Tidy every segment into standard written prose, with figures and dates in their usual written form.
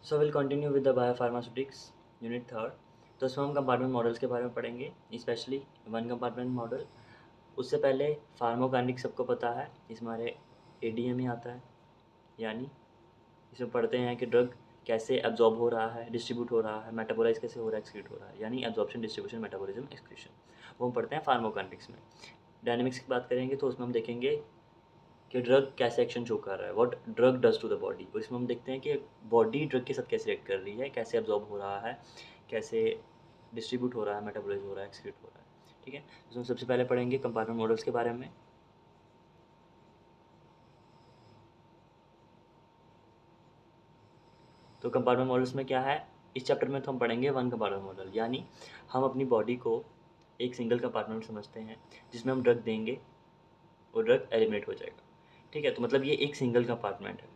So will continue with the biopharmaceutics unit third. तो इसमें हम कंपार्टमेंट मॉडल्स के बारे में पढ़ेंगे, स्पेशली वन कंपार्टमेंट मॉडल। उससे पहले फार्माकोकाइनेटिक्स सबको पता है, इसमें हमारे एडीएम ही आता है, यानी इसमें पढ़ते हैं कि ड्रग कैसे एब्जॉर्ब हो रहा है, डिस्ट्रीब्यूट हो रहा है, मेटाबोलाइज कैसे हो रहा है, एक्सक्रीट हो रहा है, यानी एब्जॉर्प्शन, डिस्ट्रीब्यूशन, मेटाबॉलिज्म, एक्सक्रीशन, वो हम पढ़ते हैं फार्माकोकाइनेटिक्स में। डायनेमिक्स की बात करेंगे तो उसमें हम देखेंगे कि ड्रग कैसे एक्शन शो कर रहा है, what drug does to the body. तो इसमें हम देखते हैं कि बॉडी ड्रग के साथ कैसे रिएक्ट कर रही है, कैसे एब्जॉर्ब हो रहा है, कैसे डिस्ट्रीब्यूट हो रहा है, मेटाबोलाइज हो रहा है, एक्सक्रीट हो रहा है। ठीक है, तो हम सबसे पहले पढ़ेंगे कंपार्टमेंट मॉडल्स के बारे में। तो कंपार्टमेंट मॉडल्स में क्या है, इस चैप्टर में तो हम पढ़ेंगे वन कंपार्टमेंट मॉडल, यानी हम अपनी बॉडी को एक सिंगल कंपार्टमेंट समझते हैं जिसमें हम ड्रग देंगे और ड्रग एलिमिनेट हो जाएगा। ठीक है, तो मतलब ये एक सिंगल कंपार्टमेंट है।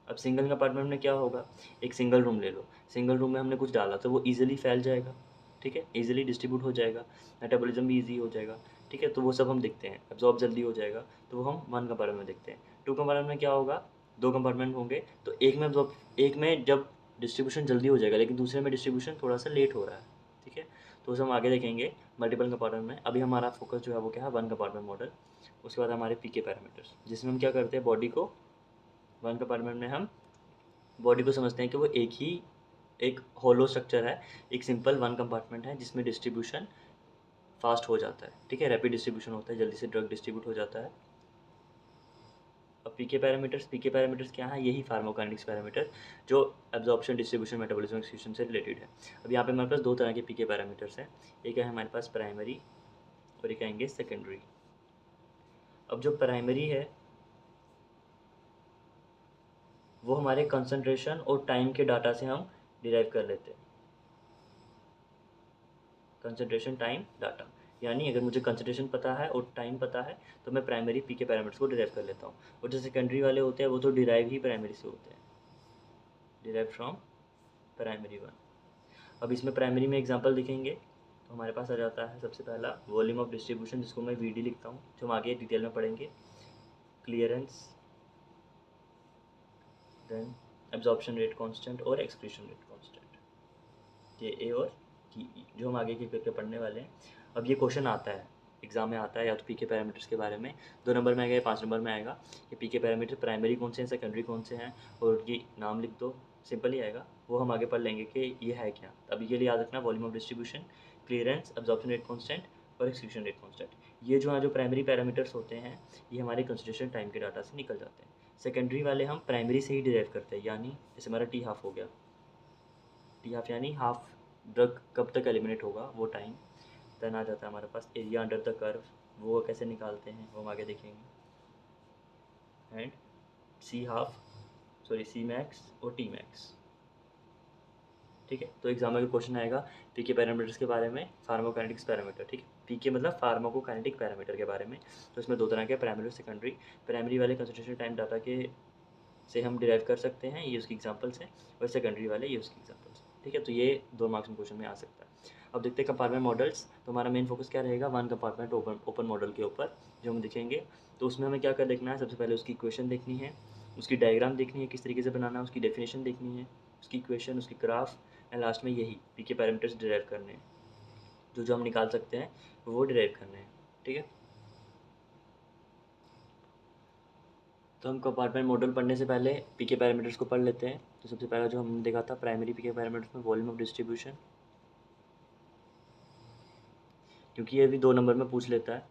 अब सिंगल कंपार्टमेंट में क्या होगा, एक सिंगल रूम ले लो, सिंगल रूम में हमने कुछ डाला तो वो ईजिली फैल जाएगा, ठीक है, ईजिली डिस्ट्रीब्यूट हो जाएगा, मेटाबॉलिज्म भी ईजी हो जाएगा। ठीक है, तो वो सब हम देखते हैं, एब्जॉर्ब जल्दी हो जाएगा, तो वो हम वन कंपार्टमेंट में देखते हैं। टू कंपार्टमेंट में क्या होगा, दो कंपार्टमेंट होंगे, तो एक में एब्जॉर्ब, एक में जब डिस्ट्रीब्यूशन जल्दी हो जाएगा लेकिन दूसरे में डिस्ट्रीब्यूशन थोड़ा सा लेट हो रहा है। ठीक है, तो उसे हम आगे देखेंगे मल्टीपल कंपार्टमेंट में। अभी हमारा फोकस जो है वो क्या है, वन कंपार्टमेंट मॉडल। उसके बाद हमारे पीके पैरामीटर्स, जिसमें हम क्या करते हैं, बॉडी को वन कंपार्टमेंट में हम बॉडी को समझते हैं कि वो एक होलो स्ट्रक्चर है, एक सिंपल वन कंपार्टमेंट है जिसमें डिस्ट्रीब्यूशन फास्ट हो जाता है। ठीक है, रैपिड डिस्ट्रीब्यूशन होता है, जल्दी से ड्रग डिस्ट्रीब्यूट हो जाता है। अब पीके पैरामीटर्स क्या है, यही फार्माकोकाइनेटिक्स पैरामीटर जो एब्जॉर्प्शन, डिस्ट्रीब्यूशन, मेटाबॉलिज्म, एक्सक्रीशन से रिलेटेड है। अब यहाँ पे हमारे पास दो तरह के पीके पैरामीटर्स हैं, एक है हमारे पास प्राइमरी और एक आएंगे सेकेंडरी। अब जो प्राइमरी है वो हमारे कंसंट्रेशन और टाइम के डाटा से हम डिराइव कर लेते हैं, कंसंट्रेशन टाइम डाटा, यानी अगर मुझे कंसंट्रेशन पता है और टाइम पता है तो मैं प्राइमरी पीके पैरामीटर्स को डिराइव कर लेता हूँ। और जो सेकेंडरी वाले होते हैं वो तो डिराइव ही प्राइमरी से होते हैं, डिराइव फ्रॉम प्राइमरी वन। अब इसमें प्राइमरी में एग्जांपल दिखेंगे तो हमारे पास आ जाता है सबसे पहला वॉल्यूम ऑफ डिस्ट्रीब्यूशन, जिसको मैं वीडी लिखता हूँ, जो हम आगे डिटेल में पढ़ेंगे। Clearance, then absorption rate constant और एक्सक्रीशन रेट कांस्टेंट, ये ए और टी ई, जो हम आगे के करके पढ़ने वाले हैं। अब ये क्वेश्चन आता है एग्जाम में, आता है या तो पीके पैरामीटर्स के बारे में, 2 नंबर में आएगा या 5 नंबर में आएगा, ये पीके पैरामीटर प्राइमरी कौन से हैं, सेकेंडरी कौन से हैं, और ये नाम लिख दो, सिंपल ही आएगा। वो हम आगे पढ़ लेंगे कि ये है क्या। अभी के लिए याद रखना, volume of distribution, clearance, absorption rate constant और एक्सक्रीशन रेट कांस्टेंट, ये जो प्राइमरी पैरामीटर्स होते हैं ये हमारे कंसंट्रेशन टाइम के डाटा से निकल जाते हैं। सेकेंडरी वाले हम प्राइमरी से ही डिराइव करते हैं, यानी जैसे हमारा टी हाफ हो गया, टी हाफ यानी हाफ ड्रग कब तक एलिमिनेट होगा वो टाइम। देन आ जाता है हमारे पास एरिया अंडर द कर्व, वो कैसे निकालते हैं वो हम आगे देखेंगे। And C half, sorry C max और टी मैक्स। ठीक है, तो एग्जाम में क्वेश्चन आएगा पीके पैरामीटर्स के बारे में, फार्माकोकाइनेटिक्स पैरामीटर। ठीक है, पीके मतलब फार्माकोकाइनेटिक पैरामीटर के बारे में। तो इसमें दो तरह के, प्राइमरी और सेकेंडरी। प्राइमरी वाले कंसंट्रेशन टाइम डाटा के से हम डिराइव कर सकते हैं, ये उसकी एग्जांपल्स हैं, और सेकेंडरी वाले ये उसकी एग्जांपल्स हैं। ठीक है, तो ये 2 मार्क्स में क्वेश्चन में आ सकता है। अब देखते हैं कंपार्टमेंट मॉडल्स। तो हमारा मेन फोकस क्या रहेगा, वन कंपार्टमेंट ओपन मॉडल के ऊपर जो हम देखेंगे। तो उसमें हमें क्या कर देखना है, सबसे पहले उसकी इक्वेशन देखनी है, उसकी डायग्राम देखनी है किस तरीके से बनाना है, उसकी डेफिनेशन देखनी है, उसकी इक्वेशन, उसकी ग्राफ, एंड लास्ट में यही पीके पैरामीटर्स डिराइव करने हैं, जो जो हम निकाल सकते हैं वो डिराइव करने हैं। ठीक है, तो हम कंपार्टमेंट मॉडल पढ़ने से पहले पीके पैरामीटर्स को पढ़ लेते हैं। तो सबसे पहला जो हमने देखा था प्राइमरी पीके पैरामीटर्स में, वॉल्यूम ऑफ डिस्ट्रीब्यूशन, क्योंकि ये भी 2 नंबर में पूछ लेता है,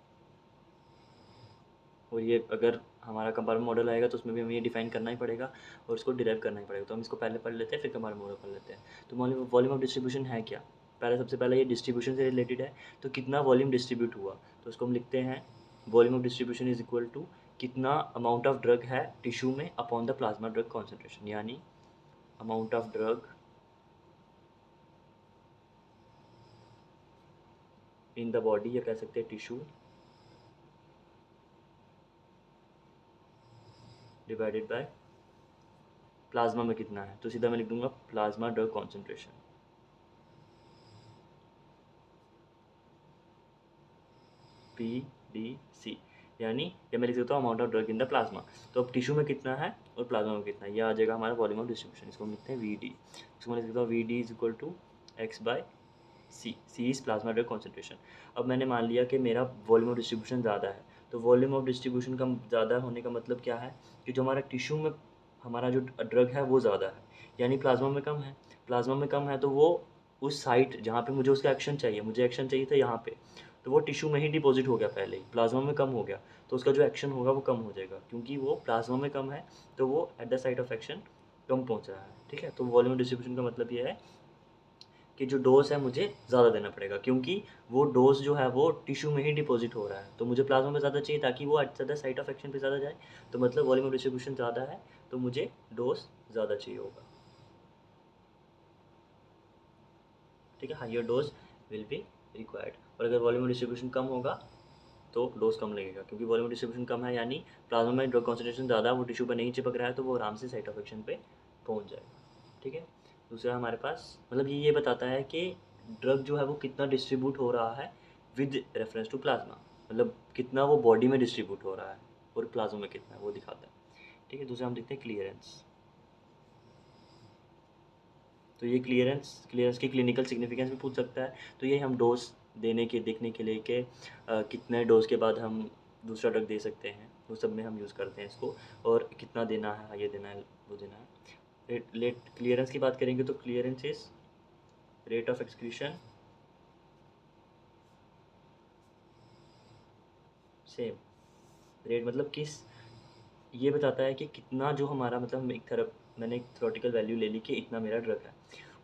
और ये अगर हमारा कंपार्टमेंट मॉडल आएगा तो उसमें भी हमें ये डिफाइन करना ही पड़ेगा और इसको डिराइव करना ही पड़ेगा। तो हम इसको पहले पढ़ लेते हैं, फिर कंपार्टमेंट मॉडल पढ़ लेते हैं। तो वॉल्यूम ऑफ डिस्ट्रीब्यूशन है क्या, पहले सबसे पहले ये डिस्ट्रीब्यूशन से रिलेटेड है, तो कितना वॉल्यूम डिस्ट्रीब्यूट हुआ, तो उसको हम लिखते हैं volume of distribution is equal to कितना अमाउंट ऑफ ड्रग है टिश्यू में upon the plasma drug concentration, यानी amount of drug in the body, या कह सकते हैं टिश्यू, डिवाइडेड बाय प्लाज्मा में कितना है, तो सीधा मैं लिख दूंगा plasma drug concentration, P D C, यानी ये मैं लिख सकता हूँ amount of drug in the plasma. तो अब टिश्यू में कितना है और प्लाज्मा में कितना है, ये आ जाएगा हमारा वॉल्यूम ऑफ डिस्ट्रीब्यूशन। इसको हम लिखते हैं वी डी। इसको मैं लिख सकता हूँ V D is equal to X by C. C is plasma drug concentration. अब मैंने मान लिया कि मेरा वॉल्यूम ऑफ डिस्ट्रीब्यूशन ज़्यादा है, तो वॉल्यूम ऑफ डिस्ट्रीब्यूशन का ज़्यादा होने का मतलब क्या है कि जो हमारा टिश्यू में हमारा जो ड्रग है वो ज़्यादा है, यानी प्लाज्मा में कम है। प्लाज्मा में कम है तो वो उस साइट जहाँ पे मुझे उसका एक्शन चाहिए, मुझे एक्शन चाहिए था यहाँ पे, तो वो टिश्यू में ही डिपॉजिट हो गया पहले ही, प्लाज्मा में कम हो गया, तो उसका जो एक्शन होगा वो कम हो जाएगा, क्योंकि वो प्लाज्मा में कम है तो वो at the site of action कम पहुँच रहा है। ठीक है, तो वॉल्यूम डिस्ट्रीब्यूशन का मतलब ये है कि जो डोज है मुझे ज़्यादा देना पड़ेगा, क्योंकि वो डोज जो है वो टिश्यू में ही डिपॉजिट हो रहा है, तो मुझे प्लाज्मा में ज़्यादा चाहिए ताकि वो at the site of action पे ज़्यादा जाए। तो मतलब वॉल्यूम ऑफ डिस्ट्रीब्यूशन ज़्यादा है तो मुझे डोज ज़्यादा चाहिए होगा। ठीक है, higher dose will be required. और अगर वॉल्यूम ऑफ डिस्ट्रीब्यूशन कम होगा तो डोज कम लगेगा, क्योंकि वॉल्यूम डिस्ट्रीब्यूशन कम है यानी प्लाज्मा में ड्रग कॉन्सेंट्रेशन ज़्यादा है, वो टिश्यू पर नहीं चिपक रहा है, तो वो आराम से साइट ऑफ एक्शन पे पहुंच जाएगा। ठीक है, दूसरा हमारे पास मतलब ये बताता है कि ड्रग जो है वो कितना डिस्ट्रीब्यूट हो रहा है विद रेफरेंस टू प्लाज्मा, मतलब कितना वो बॉडी में डिस्ट्रीब्यूट हो रहा है और प्लाज्मा में कितना है वो दिखाता है। ठीक है, दूसरा हम देखते हैं क्लियरेंस। तो ये क्लियरेंस की क्लिनिकल सिग्निफिकेंस भी पूछ सकता है, तो ये हम डोज देने के देखने के लिए कि कितने डोज के बाद हम दूसरा ड्रग दे सकते हैं, वो सब में हम यूज़ करते हैं इसको, और कितना देना है, ये देना है, वो देना है। लेट क्लियरेंस की बात करेंगे तो clearance is rate of excretion same. Rate मतलब किस, ये बताता है कि कितना जो हमारा मतलब एक तरफ मैंने एक थ्योरेटिकल वैल्यू ले ली कि इतना मेरा ड्रग है,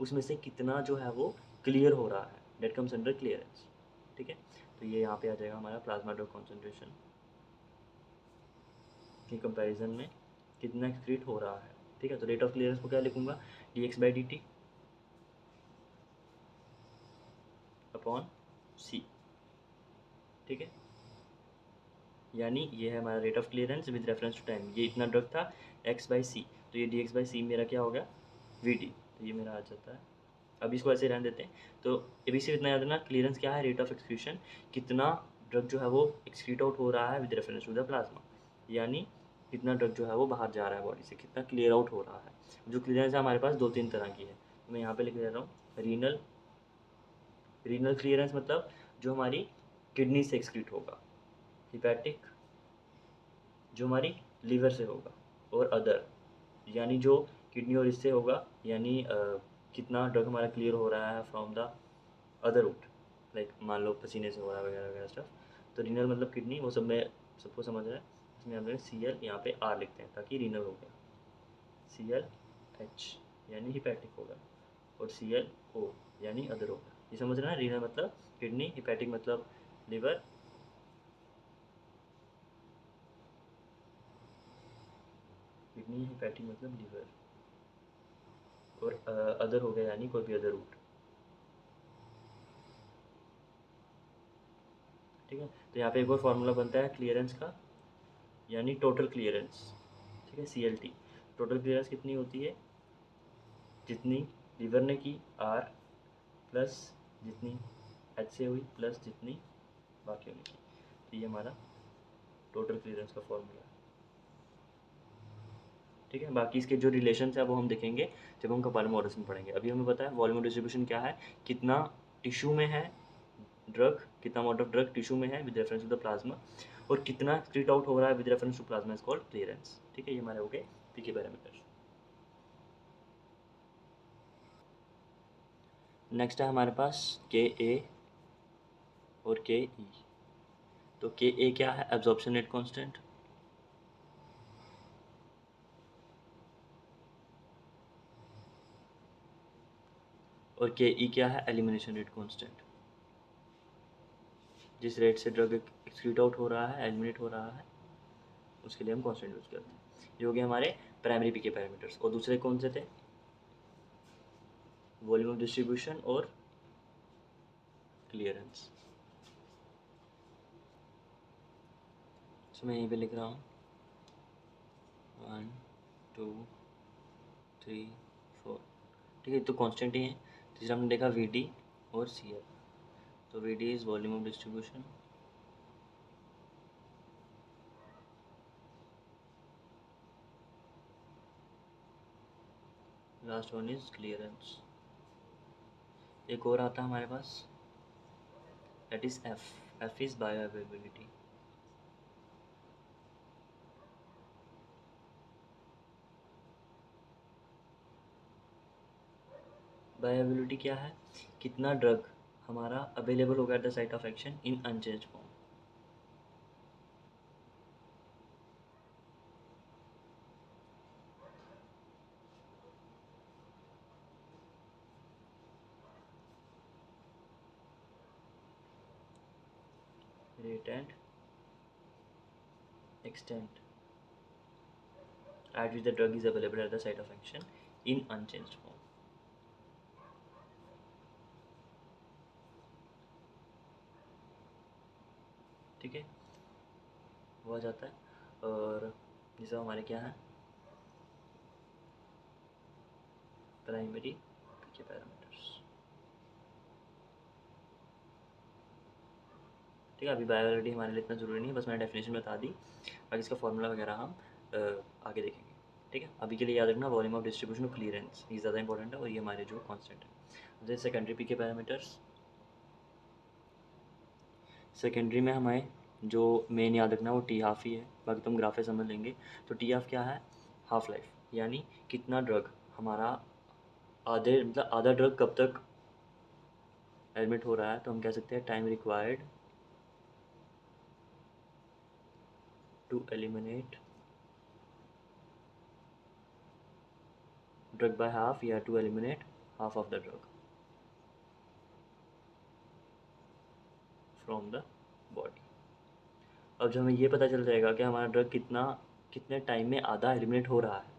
उसमें से कितना जो है वो क्लियर हो रहा है, डेट कम्स अंडर क्लियरेंस। ठीक है, तो ये यहाँ पे आ जाएगा हमारा प्लाज्मा ड्रग कॉन्सेंट्रेशन के कंपैरिजन में कितना एक्सक्रीट हो रहा है। ठीक है, तो रेट ऑफ क्लियरेंस को क्या लिखूंगा, D X by D T upon C. ठीक है, यानी ये है हमारा rate of clearance with reference to time, ये इतना ड्रग था एक्स बाई सी, तो ये डी एक्स बाई सी मेरा क्या होगा वी डी, तो ये मेरा आ जाता है। अब इसको ऐसे रहने देते हैं, तो ए बी सी इतना याद रखना, क्लियरेंस क्या है, रेट ऑफ एक्सक्रीशन, कितना ड्रग जो है वो एक्सक्रीट आउट हो रहा है with reference to the plasma, यानी कितना ड्रग जो है वो बाहर जा रहा है बॉडी से, कितना क्लियर आउट हो रहा है। जो क्लियरेंस है हमारे पास दो तीन तरह की है, तो मैं यहाँ पे लिख दे रहा हूँ रीनल। रीनल क्लियरेंस मतलब जो हमारी किडनी से एक्सक्रीट होगा, हिपैटिक जो हमारी लीवर से होगा, और अदर यानी जो किडनी और इससे होगा, यानी कितना ड्रग हमारा क्लियर हो रहा है from the other route, like मान लो पसीने से हो रहा है वगैरह वगैरह स्टफ। तो रीनल मतलब किडनी, वो सब में सबको समझ रहा है। इसमें हम लोग सी एल यहाँ पे आर लिखते हैं ताकि रीनल हो गया, सी एल एच यानी हिपैटिक होगा, और सी एल ओ यानी अदर होगा। ये समझ रहे हैं, रीनल मतलब किडनी, हिपैटिक मतलब लिवर, किडनी हिपैटिक मतलब लिवर, और अदर हो गया यानी कोई भी अदर रूट। ठीक है, तो यहाँ पे एक और फार्मूला बनता है क्लियरेंस का, यानी टोटल क्लियरेंस। ठीक है, C L T, total clearance कितनी होती है, जितनी लीवर ने की आर प्लस जितनी एच से हुई प्लस जितनी बाकियों ने की, तो ये हमारा टोटल क्लियरेंस का फॉर्मूला है। ठीक है, बाकी इसके जो रिलेशन है वो हम देखेंगे जब हम कपाल मॉडल्स में पढ़ेंगे। अभी हमें पता है वॉल्यूम डिस्ट्रीब्यूशन क्या है, कितना टिश्यू में है ड्रग, कितना अमाउंट ऑफ ड्रग टिश्यू में है with reference to the plasma, और कितना एक्सक्रीट आउट हो रहा है with reference to plasma is called clearance. ठीक है, ये हमारे हो गए पीके पैरामीटर्स। नेक्स्ट है हमारे पास के ए और के ई। तो के ए क्या है, एब्जॉर्प्शन रेट कांस्टेंट, और के ई क्या है, एलिमिनेशन रेट कांस्टेंट, जिस रेट से ड्रग एक्सक्रीट आउट हो रहा है, एलिमिनेट हो रहा है, उसके लिए हम कांस्टेंट यूज करते हैं। ये हो गए हमारे प्राइमरी पीके पैरामीटर्स। और दूसरे कौन से थे, वॉल्यूम ऑफ डिस्ट्रीब्यूशन और क्लियरेंस। तो मैं यहीं पे लिख रहा हूँ 1 2 3 4। ठीक है, तो कांस्टेंट ही है। तीसरा हमने देखा वी डी और सी एल। तो V D is volume of distribution last one is clearance. एक और आता है हमारे पास, that is F is bioavailability. Bioavailability क्या है? कितना ड्रग हमारा अवेलेबल होगा at the site of action in unchanged form. rate and extent at which the drug is available at the site of action in unchanged form। ठीक है, वो आ जाता है। और ये सब हमारे क्या है, प्राइमरी पीके पैरामीटर्स। ठीक है, अभी बायोलॉजी हमारे लिए इतना ज़रूरी नहीं है, बस मैंने डेफिनेशन बता दी, बाकी इसका फॉर्मूला वगैरह हम आगे देखेंगे। ठीक है, अभी के लिए याद रखना volume of distribution of clearance, ये ज़्यादा इंपॉर्टेंट है और ये हमारे जो कॉन्स्टेंट है। जैसे सेकेंडरी पीके पैरामीटर्स, सेकेंडरी में हमें जो मेन याद रखना है वो टी हाफ ही है, बाकी तुम ग्राफे समझ लेंगे। तो टी हाफ क्या है? हाफ लाइफ, यानी कितना ड्रग हमारा आधे मतलब आधा ड्रग कब तक एडमिट हो रहा है, तो हम कह सकते हैं time required to eliminate drug by half या to eliminate half of the drug from the body. अब जब हमें ये पता चल जाएगा कि हमारा ड्रग कितने टाइम में आधा एलिमिनेट हो रहा है,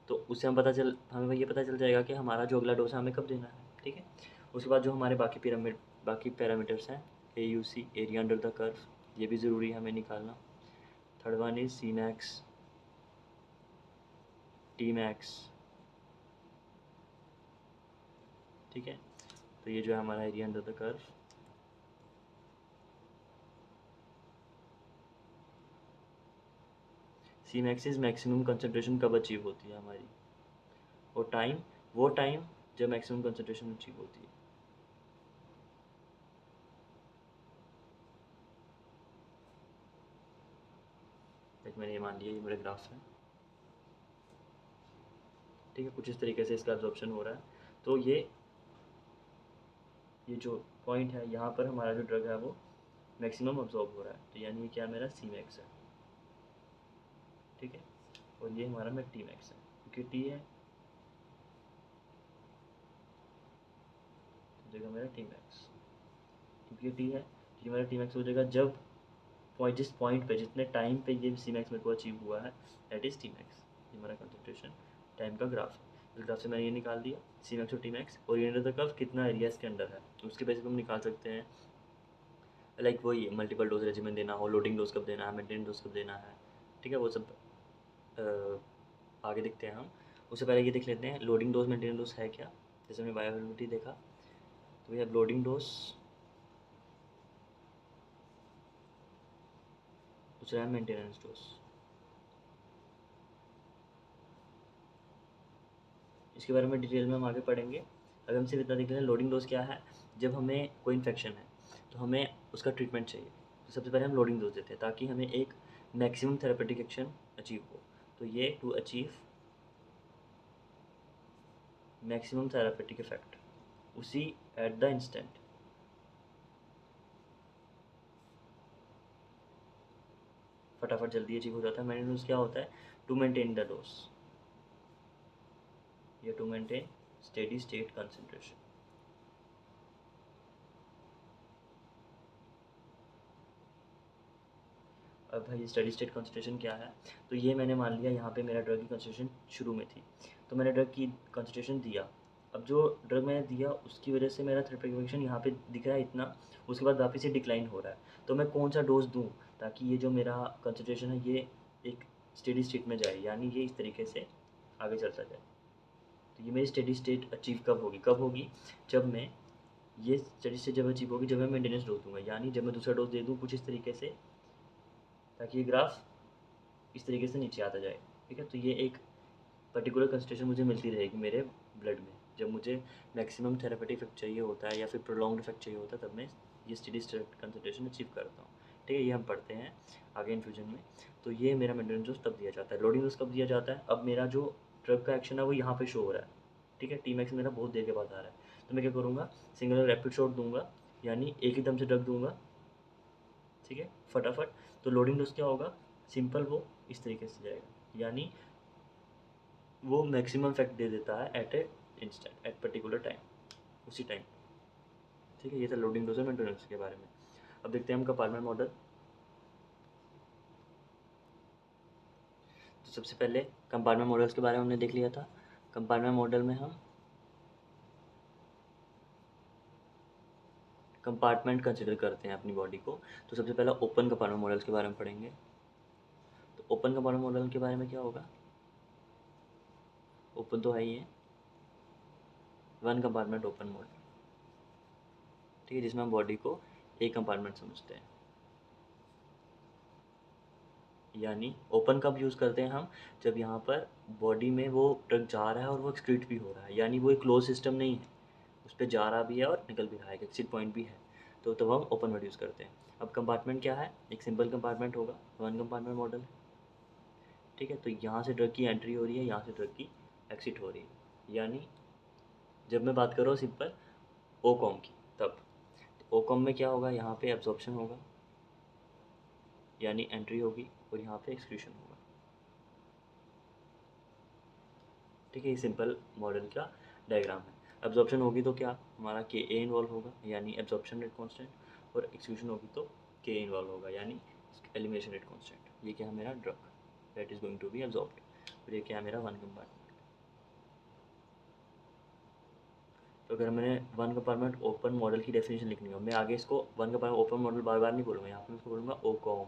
तो उससे हमें ये पता चल जाएगा कि हमारा जो अगला डोज है हमें कब देना है। ठीक है, उसके बाद जो हमारे बाकी पैरामीटर्स हैं, AUC area under the curve, ये भी ज़रूरी है हमें निकालना। Third one is C max, T max। ठीक है, तो ये जो है हमारा area under the curve. C max is maximum concentration कब अचीव होती है हमारी, और वो टाइम जब मैक्सिमम कंसनट्रेशन अचीव होती है। एक मैंने ये मान लिया, ये मेरे ग्राफ है। ठीक है, कुछ इस तरीके से इसका एब्जॉर्प्शन हो रहा है। तो ये जो पॉइंट है यहाँ पर हमारा जो ड्रग है वो मैक्सिमम अब्जॉर्ब हो रहा है, तो यानी ये क्या मेरा C max है। ठीक है, और ये हमारा में T max है, क्योंकि T है तो जगह मेरा T max, क्योंकि T है तो ये मेरा T max हो जाएगा जब जिस पॉइंट पे जितने टाइम पे ये C max मेरे को अचीव हुआ है, दैट इज़ T max। ये हमारा कंसंट्रेशन टाइम का ग्राफ है। इस ग्राफ से मैंने ये निकाल दिया C max और T max, और ये अंडर द कर्व कितना एरिया इसके अंडर है, तो उसके बेसिस पे हम निकाल सकते हैं लाइक वही मल्टीपल डोज रेजिमेंट देना हो, लोडिंग डोज कब देना है, मेंटेन डोज कब देना है। ठीक है, वो सब आगे देखते हैं हम। उससे पहले ये देख लेते हैं लोडिंग डोज मेंटेन डोज है क्या। जैसे हमने बायोअवेलेबिलिटी देखा, तो वी हैव लोडिंग डोज, दूसरा है मेंटेनेंस डोज। इसके बारे में डिटेल में हम आगे पढ़ेंगे। अगर हम सिर्फ इतना देख लें लोडिंग डोज क्या है, जब हमें कोई इन्फेक्शन है तो हमें उसका ट्रीटमेंट चाहिए, तो सबसे पहले हम लोडिंग डोज देते हैं ताकि हमें एक मैक्सिमम थेरेपेटिक एक्शन अचीव हो। तो ये to achieve maximum therapeutic effect उसी एट द इंस्टेंट। फटाफट जल्दी अचीव हो जाता है। मेंटेनेंस क्या होता है? टू मेंटेन द डोज या to maintain steady state concentration. अब भाई स्टेडी स्टेट कंसंट्रेशन क्या है, तो ये मैंने मान लिया यहाँ पे मेरा ड्रग की कंसंट्रेशन शुरू में थी, तो मैंने ड्रग की कंसंट्रेशन दिया। अब जो ड्रग मैंने दिया उसकी वजह से मेरा थेरेपेटिक इफेक्शन यहाँ पे दिख रहा है इतना, उसके बाद वापस से डिक्लाइन हो रहा है, तो मैं कौन सा डोज दूँ ताकि ये जो मेरा कंसंट्रेशन है ये एक स्टेडी स्टेट में जाए, यानी ये इस तरीके से आगे चलता जाए। तो ये मेरी स्टेडी स्टेट अचीव कब होगी, जब मैं ये स्टेडी स्टेट जब अचीव होगी जब मैं मेंटेनेंस डोज दूंगा, यानी जब मैं दूसरा डोज दे दूँ कुछ इस तरीके से ताकि ये ग्राफ इस तरीके से नीचे आता जाए। ठीक है, तो ये एक पर्टिकुलर कंसंट्रेशन मुझे मिलती रहेगी मेरे ब्लड में। जब मुझे मैक्सिमम थेरेपेटिक इफेक्ट चाहिए होता है या फिर प्रोलॉन्ग्ड इफेक्ट चाहिए होता है, तब मैं ये स्टेडी स्टेट कंसंट्रेशन अचीव करता हूँ। ठीक है, ये हम पढ़ते हैं आगे इन्फ्यूजन में। तो ये मेरा मेंटेनेंस डोज तब दिया जाता है। लोडिंग डोज कब दिया जाता है? अब मेरा जो ड्रग का एक्शन है वो यहाँ पे शो हो रहा है। ठीक है, टी मैक्स मेरा बहुत देर के बाद आ रहा है, तो मैं क्या करूँगा, सिंगल रैपिड शॉट दूंगा, यानी एक ही दम से ड्रग दूंगा। ठीक है, फटाफट। तो लोडिंग डोज क्या होगा? सिंपल, वो इस तरीके से जाएगा, यानी वो मैक्सिमम इफेक्ट दे देता है at a instant, at particular time, उसी टाइम। ठीक है, ये था लोडिंग डोज और मेंटेनेंस के बारे में। अब देखते हैं हम कंपार्टमेंट मॉडल। तो सबसे पहले कंपार्टमेंट मॉडल्स के बारे में हमने देख लिया था। कंपार्टमेंट मॉडल में हम कंपार्टमेंट कंसिडर करते हैं अपनी बॉडी को। तो सबसे पहले ओपन कंपार्टमेंट मॉडल्स के बारे में पढ़ेंगे। तो ओपन कंपार्टमेंट मॉडल के बारे में क्या होगा? ओपन तो है ही है, वन कंपार्टमेंट ओपन मॉडल। ठीक है, जिसमें हम बॉडी को एक कंपार्टमेंट समझते हैं। यानी ओपन कब यूज़ करते हैं हम? जब यहाँ पर बॉडी में वो ड्रग जा रहा है और वो एक्सक्रीट भी हो रहा है, यानी वो एक क्लोज सिस्टम नहीं है, उस पर जा रहा भी है और निकल भी रहा है, एक एक्सिट पॉइंट भी है, तो तब हम ओपन वर्ड यूज़ करते हैं। अब कंपार्टमेंट क्या है? एक सिंपल कंपार्टमेंट होगा, वन कंपार्टमेंट मॉडल। ठीक है, तो यहाँ से ड्रग की एंट्री हो रही है, यहाँ से ड्रग की एक्सिट हो रही है। यानी जब मैं बात कर रहा हूँ सिंपल ओकॉम की, तब ओकॉम में क्या होगा? यहाँ पे एब्जॉर्प्शन होगा, यानी एंट्री होगी, और यहाँ पे एक्सक्रीशन होगा। ठीक है, ये सिंपल मॉडल का डायग्राम है। एब्जॉर्प्शन होगी तो क्या हमारा के ए इन्वॉल्व होगा, यानी एब्जॉर्प्शन रेट कांस्टेंट, और एक्सक्यूशन होगी तो के इन्वॉल्व होगा, यानी एलिमिनेशन रेट कांस्टेंट। ये क्या है? मेरा drug that is going to be absorbed. और ये क्या है? मेरा वन कंपार्टमेंट। तो अगर मैंने वन कंपार्टमेंट ओपन मॉडल की डेफिनेशन लिखनी हो, मैं आगे इसको वन कंपार्टमेंट ओपन मॉडल बार बार नहीं बोलूँगा, यहाँ पर मैं इसको बोलूँगा ओकॉम,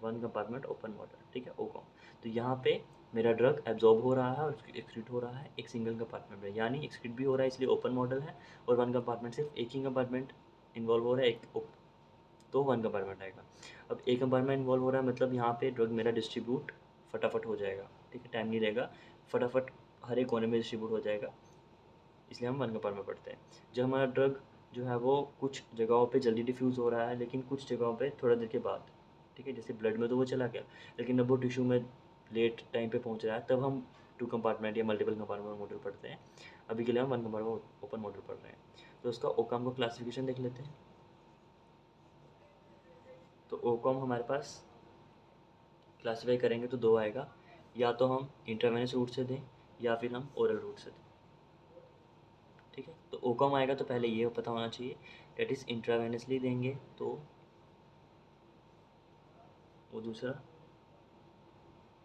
वन कंपार्टमेंट ओपन मॉडल। ठीक है, ओकॉम। तो यहाँ पे मेरा ड्रग एब्जॉर्ब हो रहा है और एक्सक्रीट हो रहा है एक सिंगल कंपार्टमेंट में, यानी एक्सक्रीट भी हो रहा है, इसलिए ओपन मॉडल है। और वन कंपार्टमेंट सिर्फ एक ही कंपार्टमेंट इन्वॉल्व हो रहा है, तो वन कंपार्टमेंट आएगा। अब एक कंपार्टमेंट इन्वॉल्व हो रहा है, मतलब यहाँ पे ड्रग मेरा डिस्ट्रीब्यूट फटाफट हो जाएगा। ठीक है, टाइम नहीं रहेगा, फटाफट हर एक कोने में डिस्ट्रीब्यूट हो जाएगा, इसलिए हम वन कंपार्टमेंट पढ़ते हैं। जब हमारा ड्रग जो है वो कुछ जगहों पे जल्दी डिफ्यूज़ हो रहा है, लेकिन कुछ जगहों पे थोड़ा देर के बाद। ठीक है, जैसे ब्लड में तो वो चला गया, लेकिन अब वो टिश्यू में लेट टाइम पे पहुंच रहा है, तब हम टू कंपार्टमेंट या मल्टीपल कंपार्टमेंट मॉडल पढ़ते हैं। अभी के लिए हम वन कंपार्टमेंट ओपन मॉडल पढ़ रहे हैं। तो उसका ओकॉम को क्लासिफिकेशन देख लेते हैं। तो ओकॉम हमारे पास क्लासीफाई करेंगे तो दो आएगा, या तो हम इंट्रावेनस रूट से दें या फिर हम ओरल रूट से दें। ठीक है, तो ओकॉम आएगा तो पहले ये पता होना चाहिए, डेट इज़ इंट्रावेनसली देंगे तो वो दूसरा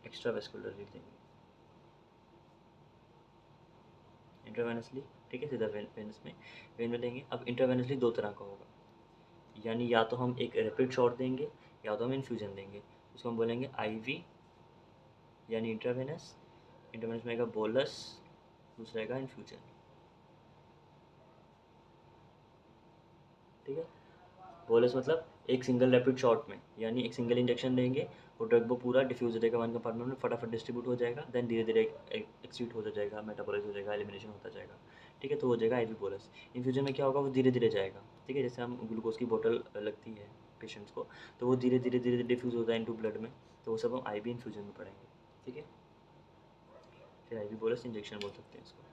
एक्स्ट्रा वेस्कुलरली देंगे, इंट्रावेनसली। ठीक है, सीधा वेनस में वेन में देंगे। अब इंट्रावेनसली दो तरह का होगा, यानी या तो हम एक रैपिड शॉट देंगे या तो हम इन्फ्यूजन देंगे। उसको हम बोलेंगे आईवी, यानी इंट्रावेनस। इंट्रावेनस में आएगा बोलस, दूसरा आएगा इन्फ्यूजन। ठीक है, बोलस मतलब एक सिंगल रैपिड शॉट में, यानी एक सिंगल इंजेक्शन देंगे और ड्रग वो पूरा डिफ्यूज हो जाएगा वन कंपार्टमेंट में, फटाफट डिस्ट्रीब्यूट हो जाएगा, देन धीरे धीरे एक्सीट होता जाएगा, मेटाबॉलाइज हो जाएगा, एलिमिनेशन होता जाएगा। ठीक है, तो हो जाएगा आईवी बोलस। इन्फ्यूजन में क्या होगा? वो धीरे धीरे जाएगा। ठीक है, जैसे हम ग्लूकोज की बोतल लगती है पेशेंट्स को, तो वो धीरे धीरे धीरे डिफ्यूज़ होता है इनटू ब्लड में, तो वो सब हम आईवी इन्फ्यूजन में पढ़ेंगे। ठीक है, फिर आईवी बोलस इंजेक्शन बोल सकते हैं इसको।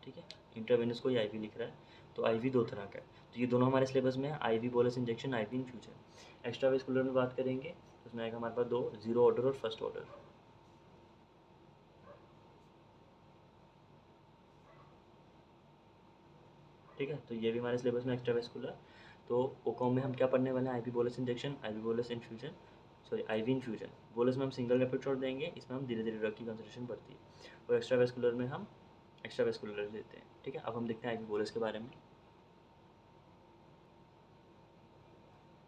ठीक है, इंट्रावेनस को ही आईवी लिख रहा है, तो आईवी दो तरह का है। तो ये दोनों हमारे सिलेबस में है, IV bolus injection, IV infusion. Extravascular में बात करेंगे तो उसमें आएगा हमारे पास दो, जीरो ऑर्डर और फर्स्ट ऑर्डर। ठीक है, तो ये भी हमारे सिलेबस में एक्स्ट्रा वेस्कुलर। तो ओकॉम में हम क्या पढ़ने वाले हैं? IV bolus injection, IV bolus infusion, sorry IV infusion. Bolus में हम सिंगल रैपिड शॉट देंगे, इसमें हम धीरे धीरे ड्रग की कंसंट्रेशन बढ़ती है। और एक्स्ट्रा वेस्कुलर में हम एक्स्ट्रा वेस्कुलर लेते हैं। ठीक है, अब हम देखते हैं आईवी बोलस के बारे में।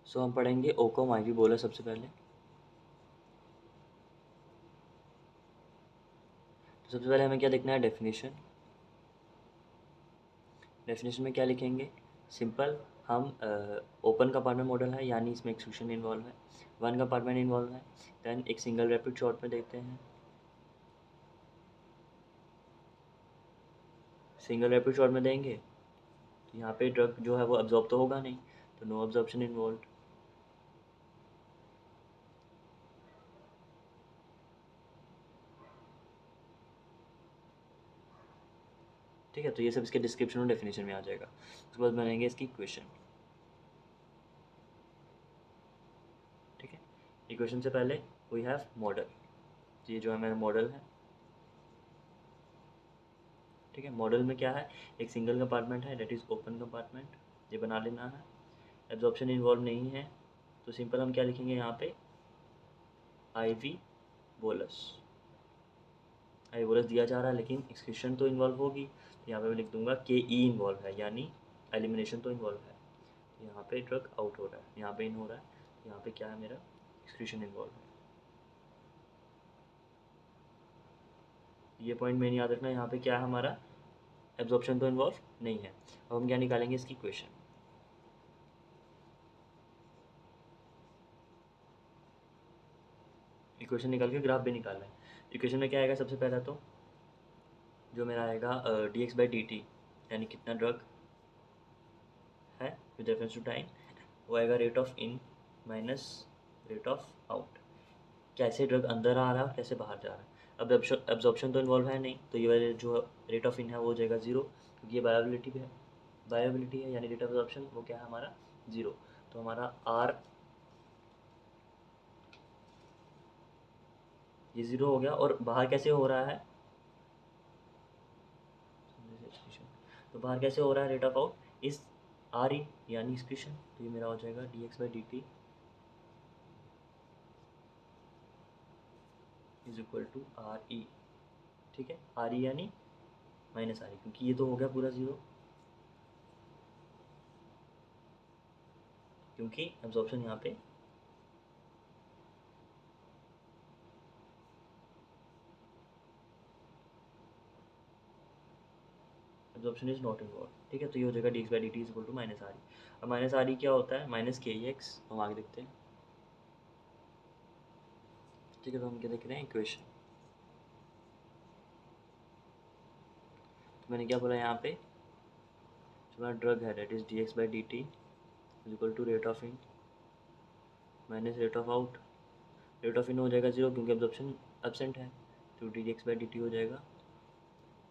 सो हम पढ़ेंगे ओकॉम आईवी बोलस सबसे पहले। तो सबसे पहले हमें क्या देखना है? डेफिनेशन। डेफिनेशन में क्या लिखेंगे? सिंपल हम ओपन कंपार्टमेंट मॉडल है यानी इसमें एक्सक्लूशन इन्वॉल्व है, वन कंपार्टमेंट इन्वॉल्व है, देन एक सिंगल रैपिड शॉट में देखते हैं। सिंगल रैपिड शॉट में देंगे तो यहाँ पे ड्रग जो है वो अब्जॉर्ब तो होगा नहीं, तो नो अब्जॉर्प्शन इन्वॉल्व। ठीक है, तो ये सब इसके डिस्क्रिप्शन और डेफिनेशन में आ जाएगा। उसके बाद बनेंगे इसकी इक्वेशन। ठीक है, इक्वेशन से पहले वी हैव मॉडल, ये जो है मेरा मॉडल है। ठीक है, मॉडल में क्या है, एक सिंगल कंपार्टमेंट है, डेट इज़ ओपन कंपार्टमेंट, ये बना लेना है। एब्जॉर्प्शन इन्वॉल्व नहीं है तो सिंपल हम क्या लिखेंगे यहाँ पे, IV बोलस। IV बोलस दिया जा रहा है लेकिन एक्सक्रीशन तो इन्वॉल्व होगी, तो यहाँ पे मैं लिख दूंगा KE इन्वॉल्व है, यानी एलिमिनेशन तो इन्वॉल्व है। यहाँ पे ड्रग आउट हो रहा है, यहाँ पे इन हो रहा है, यहाँ पे क्या है मेरा एक्सक्रीशन इन्वॉल्व है। ये पॉइंट मेन याद रखना, यहाँ पे क्या है हमारा, एब्जॉर्प्शन तो इन्वॉल्व नहीं है। अब हम क्या निकालेंगे इसकी इक्वेशन। इक्वेशन निकाल के ग्राफ भी निकालना है। इक्वेशन में क्या आएगा, सबसे पहला तो जो मेरा आएगा dx/dt, यानी कितना ड्रग है विद रेफरेंस टू टाइम, वो आएगा rate of in minus rate of out, कैसे ड्रग अंदर आ रहा है और कैसे बाहर जा रहा है। अब एब्जॉर्प्शन तो इन्वॉल्व है नहीं, तो ये वाले जो रेट ऑफ इन है वो हो जाएगा 0, क्योंकि ये बायोबिलिटी भी है, बायोबिलिटी है यानी रेट ऑफ एब्जॉर्प्शन वो क्या है हमारा 0। तो हमारा R ये 0 हो गया, और बाहर कैसे हो रहा है, तो बाहर कैसे हो रहा है रेट ऑफ आउट इस RE यानी एक्सक्रीशन, तो ये मेरा हो जाएगा dx/dt is equal to RE। ठीक है, RE यानी माइनस RE, क्योंकि ये तो हो गया पूरा 0, क्योंकि एब्जॉर्प्शन यहाँ पे एब्जॉर्प्शन इज नॉट इन्वॉल्व। ठीक है, तो ये हो जाएगा dx/dt is equal to minus RE। अब माइनस RE क्या होता है, माइनस KEX, हम आगे देखते हैं। ठीक है, तो हम क्या देख रहे हैं इक्वेशन, तो मैंने क्या बोला यहाँ पे, जो हमारा ड्रग है that is dx/dt is equal to rate of in minus rate of out. Rate of in हो जाएगा 0 क्योंकि एब्जॉर्प्शन एब्सेंट है, तो dx/dt हो जाएगा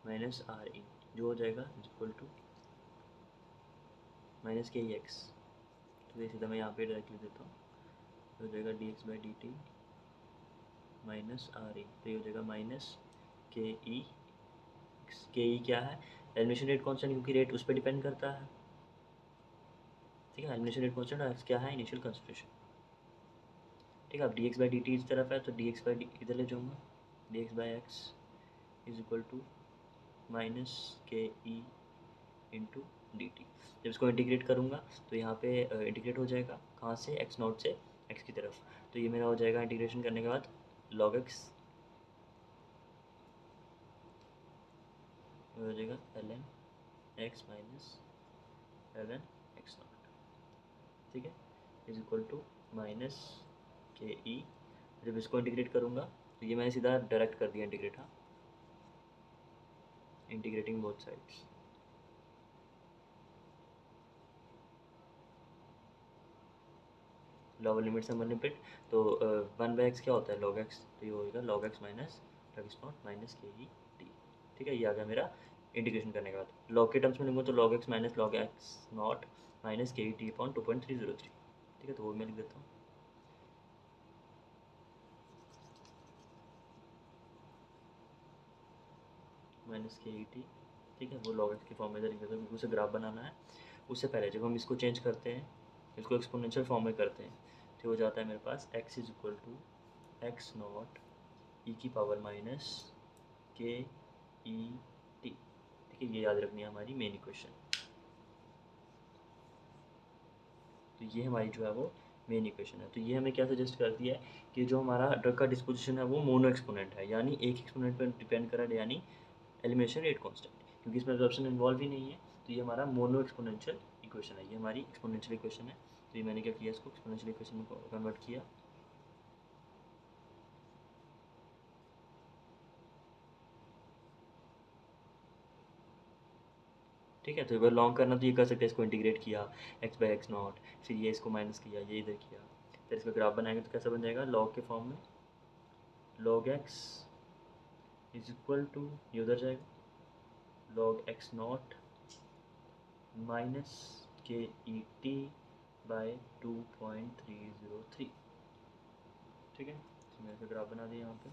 माइनस RE, जो हो जाएगा is equal to minus KEX। तो ये सीधा मैं यहाँ पे डायरेक्ट लिख देता हूँ, हो जाएगा dx/dt माइनस RE, तो ये हो जाएगा माइनस KE। KE क्या है, एलिमिनेशन रेट कॉन्स्टेंट, क्योंकि रेट उस पर डिपेंड करता है। ठीक है, एलिमिनेशन रेट कॉन्स्टेंट और क्या है, इनिशियल कंसंट्रेशन। ठीक है, अब dx/dt इस तरफ है तो dx/dt इधर ले जाऊँगा, dx/x is equal to minus KE into dt। जब इसको इंटीग्रेट करूँगा तो यहाँ पे इंटीग्रेट हो जाएगा, कहाँ से, x0 से x की तरफ, तो ये मेरा हो जाएगा इंटीग्रेशन करने के बाद log x हो जाएगा ln x minus ln x0। ठीक है, is equal to minus KE। जब इसको इंटीग्रेट करूँगा तो ये मैंने सीधा डायरेक्ट कर दिया इंटीग्रेट, हाँ, integrating both sides. Lower limit से लिमिट, तो 1/x क्या होता है log x, तो ये होगा log x minus log x not minus KE t। ठीक है, ये आ गया मेरा इंटीग्रेशन करने के बाद। log के टर्म्स में लूँगा तो log x minus log x not minus KE t upon 2.303। ठीक है, तो वो मैं लिख देता हूँ, माइनस KE t। ठीक है, वो log x की फॉर्म में लिख देता हूँ क्योंकि उसे ग्राफ बनाना है। उससे पहले जब हम इसको चेंज करते हैं, इसको एक्सपोनेंशियल फॉर्म में करते हैं, तो हो जाता है मेरे पास x is equal to X not E की पावर माइनस KE t। ठीक है, ये याद रखनी है हमारी मेन इक्वेशन। तो ये हमारी जो है वो मेन इक्वेशन है। तो ये हमें क्या सजेस्ट करती है कि जो हमारा ड्रग का डिस्पोजिशन है वो मोनो एक्सपोनेंट है, यानी एक एक्सपोनेंट पर डिपेंड कर रहा है, यानी एलिमिनेशन रेट कांस्टेंट, क्योंकि इसमें एब्जॉर्प्शन इन्वॉल्व ही नहीं है, तो ये हमारा मोनो एक्सपोनेंशियल इक्वेशन है, ये हमारी एक्सपोनेंशियल इक्वेशन है। तो ये मैंने क्या किया, इसको एक्सपोनेंशियल इक्वेशन में कन्वर्ट किया। ठीक है, तो अगर लॉन्ग करना तो ये कर सकते हैं, इसको इंटीग्रेट किया x/x0, फिर ये इसको माइनस किया, ये इधर किया, फिर इसका ग्राफ बनाएंगे तो कैसा बन जाएगा, लॉग के फॉर्म में log x is equal to, ये उधर जाएगा, log x0 minus K E T by 2.303। ठीक है, तो मैंने ग्राफ बना दिया यहाँ पे,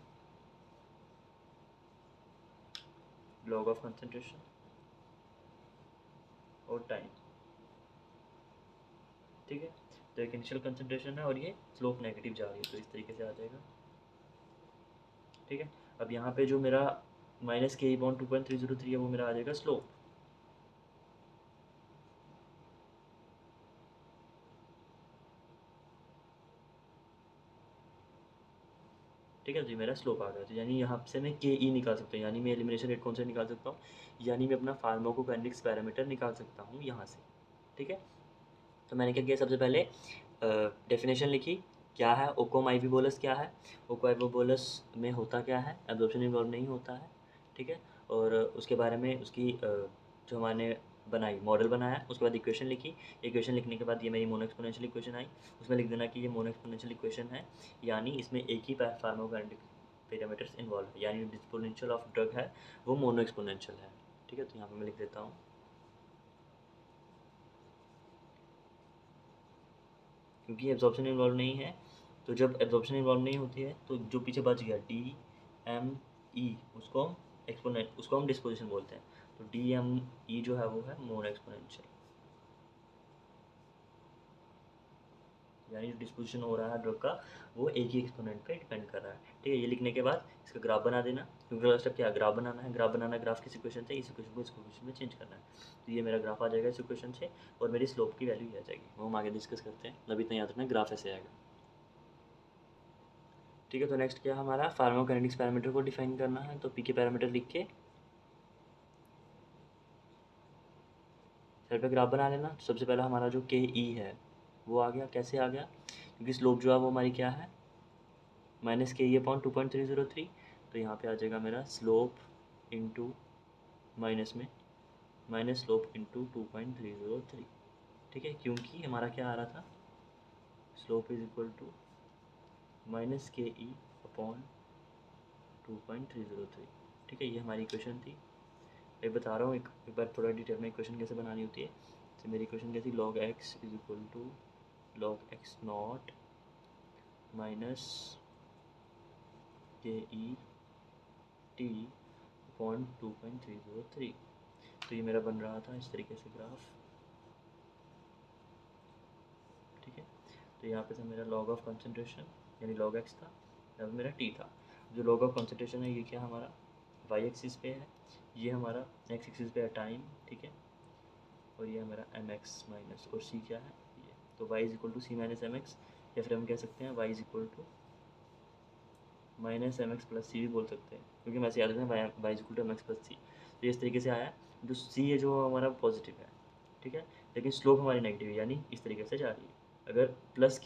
log ऑफ कंसंट्रेशन और टाइम। ठीक है, तो एक इनिशियल कंसंट्रेशन है और ये स्लोप नेगेटिव जा रही है, तो इस तरीके से आ जाएगा। ठीक है, अब यहाँ पे जो मेरा माइनस के बॉन्ड 2.303 है वो मेरा आ जाएगा स्लोप। ठीक है, तो ये मेरा स्लोप आ गया, तो यानी यहाँ से मैं के ई निकाल सकता हूँ, यानी मैं एलिमिनेशन रेट कौन से निकाल सकता हूँ, यानी मैं अपना फार्माकोकाइनेटिक्स पैरामीटर निकाल सकता हूँ यहाँ से। ठीक है, तो मैंने क्या किया, सबसे पहले डेफिनेशन लिखी, क्या है ओकोम आईवी बोलस, क्या है ओको आईवी बोलस में होता क्या है, एब्जॉर्प्शन इन्वॉल्व नहीं होता है। ठीक है, और उसके बारे में उसकी जो हमारे बनाई मॉडल बनाया, उसके बाद इक्वेशन लिखी। इक्वेशन लिखने के बाद ये मेरी मोनो एक्सपोनेंशियल इक्वेशन आई, उसमें लिख देना कि ये मोनो एक्सपोनेंशियल इक्वेशन है, यानी इसमें एक ही फार्माकोकाइनेटिक पैरामीटर्स इन्वॉल्व है, यानी डिस्पोनेंशियल ऑफ ड्रग है वो मोनो एक्सपोनेंशियल है। ठीक है, तो यहाँ पर मैं लिख देता हूँ, क्योंकि एब्जॉर्प्शन इन्वॉल्व नहीं है, तो जब एब्जॉर्प्शन इन्वॉल्व नहीं होती है तो जो पीछे बच गया डी एम ई, उसको हम एक्सपोनेंट, उसको हम डिस्पोजिशन बोलते हैं। तो डी एम ई जो है वो है मोनो एक्सपोनेंशियल, यानी जो डिस्पोजिशन हो रहा है ड्रग का वो एक ही एक्सपोनेंट पे डिपेंड कर रहा है। ठीक है, ये लिखने के बाद इसका ग्राफ बना देना, क्योंकि अगला स्टेप क्या है, ग्राफ बनाना है। ग्राफ बनाना, ग्राफ किस इक्वेशन से, इस इक्वेशन को इस इक्वेशन में चेंज करना है। तो ये मेरा ग्राफ आ जाएगा इस इक्वेशन से, और मेरी स्लोप की वैल्यू आ जाएगी, वो हम आगे डिस्कस करते हैं, अभी इतना याद रखना ग्राफ ऐसे आएगा। ठीक है, तो नेक्स्ट क्या हमारा फार्माकोकाइनेटिक्स पैरामीटर को डिफाइन करना है, तो पी के पैरामीटर लिख के साइड पे ग्राफ बना लेना। तो सबसे पहला हमारा जो के ई है वो आ गया, कैसे आ गया, क्योंकि स्लोप जो है वो हमारी क्या है, माइनस के ई अपॉन 2.303। तो यहाँ पे आ जाएगा मेरा स्लोप इंटू माइनस में माइनस स्लोप इंटू 2.303। ठीक है, क्योंकि हमारा क्या आ रहा था, slope is equal to minus K E upon 2.303। ठीक है, ये हमारी इक्वेशन थी। मैं बता रहा हूँ एक बार थोड़ा डिटेल में इक्वेशन कैसे बनानी होती है। तो मेरी इक्वेशन क्या थी, log X is equal to log X naught minus K E T upon 2.303। तो ये मेरा बन रहा था इस तरीके से ग्राफ। ठीक है, तो यहाँ पे था मेरा लॉग ऑफ कंसंट्रेशन, यानी लॉग एक्स था, यहाँ पे मेरा टी था। जो लॉग ऑफ कंसंट्रेशन है ये क्या हमारा वाई एक्सिस पे है, ये हमारा एक्स एक्सिस पे है टाइम। ठीक है, और ये हमारा एम एक्स माइनस, और सी क्या है ये, तो Y is equal to C minus M X, या फिर हम कह सकते हैं Y is equal to minus M X plus C भी बोल सकते हैं, क्योंकि मैं याद रखना Y is equal to M X plus C. तो इस तरीके से आया, जो सी है जो हमारा पॉजिटिव है। ठीक है, लेकिन स्लोप हमारी नेगेटिव है, यानी इस तरीके से जा रही है। अगर प्लस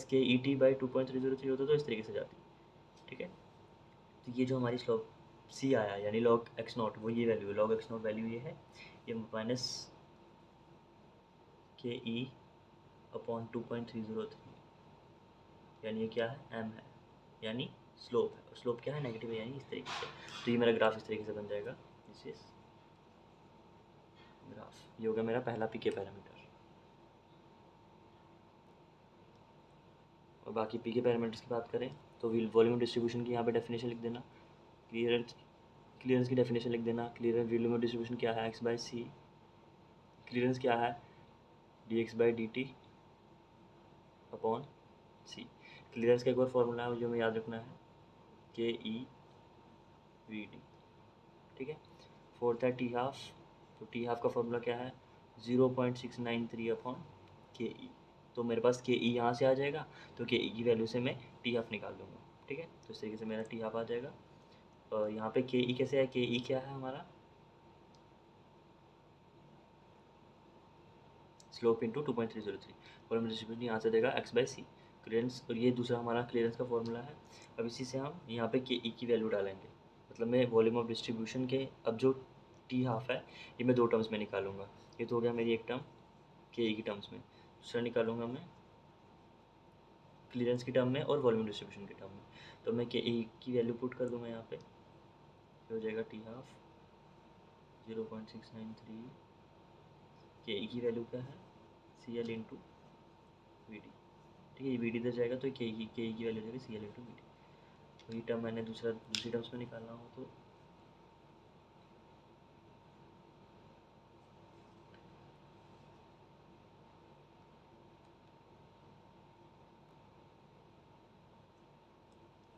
के ई टी बाई 2.303 होता तो इस तरीके से जाती। ठीक है, तो ये जो हमारी स्लोप सी आया, यानी लॉग एक्स नॉट, वो ये वैल्यू है, लॉग एक्स नॉट वैल्यू ये है, ये माइनस के ई अपॉन 2.303, यानी ये क्या है, एम है, यानी स्लोप है, और स्लोप क्या है, नेगेटिव है, यानी इस तरीके से। तो ये मेरा ग्राफ इस तरीके से बन जाएगा, दिस इज ग्राफ। ये होगा मेरा पहला पीके पैरामीटर। और बाकी पीके पैरामीटर्स की बात करें तो वॉल्यूम डिस्ट्रीब्यूशन की यहाँ पे डेफिनेशन लिख देना, क्लियरेंस की डेफिनेशन लिख देना। क्लियरेंस वॉल्यूम डिस्ट्रीब्यूशन क्या है, एक्स बाई सी। क्लियरेंस क्या है, D X by D T upon C. Clearance का एक और फॉर्मूला है जो हमें याद रखना है, के ई वी डी। ठीक है, फोर्थ है टी हाफ, तो टी हाफ का फॉर्मूला क्या है, 0.693 अपॉन के ई। तो मेरे पास के ई यहाँ से आ जाएगा, तो के ई की वैल्यू से मैं टी हाफ निकाल लूँगा। ठीक है, तो इस तरीके से मेरा टी हाफ आ जाएगा। और यहाँ पे के ई कैसे है, के ई क्या है हमारा स्लोप इंटू 2.303। वॉल्यूम डिस्ट्रीब्यूशन यहाँ से देगा x/c क्लियरेंस, और ये दूसरा हमारा क्लियरेंस का फॉर्मूला है। अब इसी से हम यहाँ पे के ई की वैल्यू डालेंगे, मतलब मैं वॉल्यूम ऑफ डिस्ट्रीब्यूशन के अब जो टी हाफ है ये मैं दो टर्म्स में निकालूंगा। ये तो हो गया मेरी एक टर्म के ई की टर्म्स में, दूसरा निकालूंगा मैं क्लियरेंस की टर्म में और वॉल्यूम डिस्ट्रीब्यूशन की टर्म में। तो मैं के ई की वैल्यू पुट कर दूंगा यहाँ पे, हो जाएगा टी हाफ 0.693, के ई की वैल्यू क्या है C L into V D. ठीक है, ये वी डी इधर जाएगा तो के ई की वैल्यू जाएगी C L into V D. वही टर्म मैंने दूसरी टर्म्स में निकालना हो तो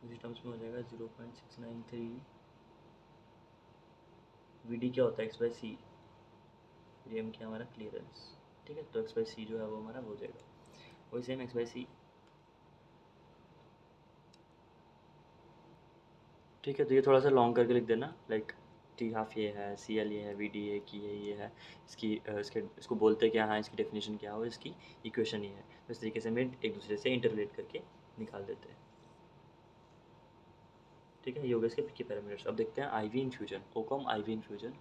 दूसरी टर्म्स में हो जाएगा 0.693। वी डी क्या होता है x/c, डी एम क्या हमारा क्लियरेंस। ठीक है, तो x/c जो है वो हमारा हो जाएगा वही सेम x/c। ठीक है, तो ये थोड़ा सा लॉन्ग करके लिख देना, लाइक टी हाफ ये है, सी एल ये है, वी डी ए की ये है, इसको बोलते क्या है, इसकी डेफिनेशन क्या हो, इसकी इक्वेशन ये है। तो इस तरीके से हम एक दूसरे से इंटरलेट करके निकाल देते हैं। ठीक है, ये हो गया इसके पीके पैरामीटर्स। अब देखते हैं आईवी इन्फ्यूजन, ओकॉम आईवी इन्फ्यूजन।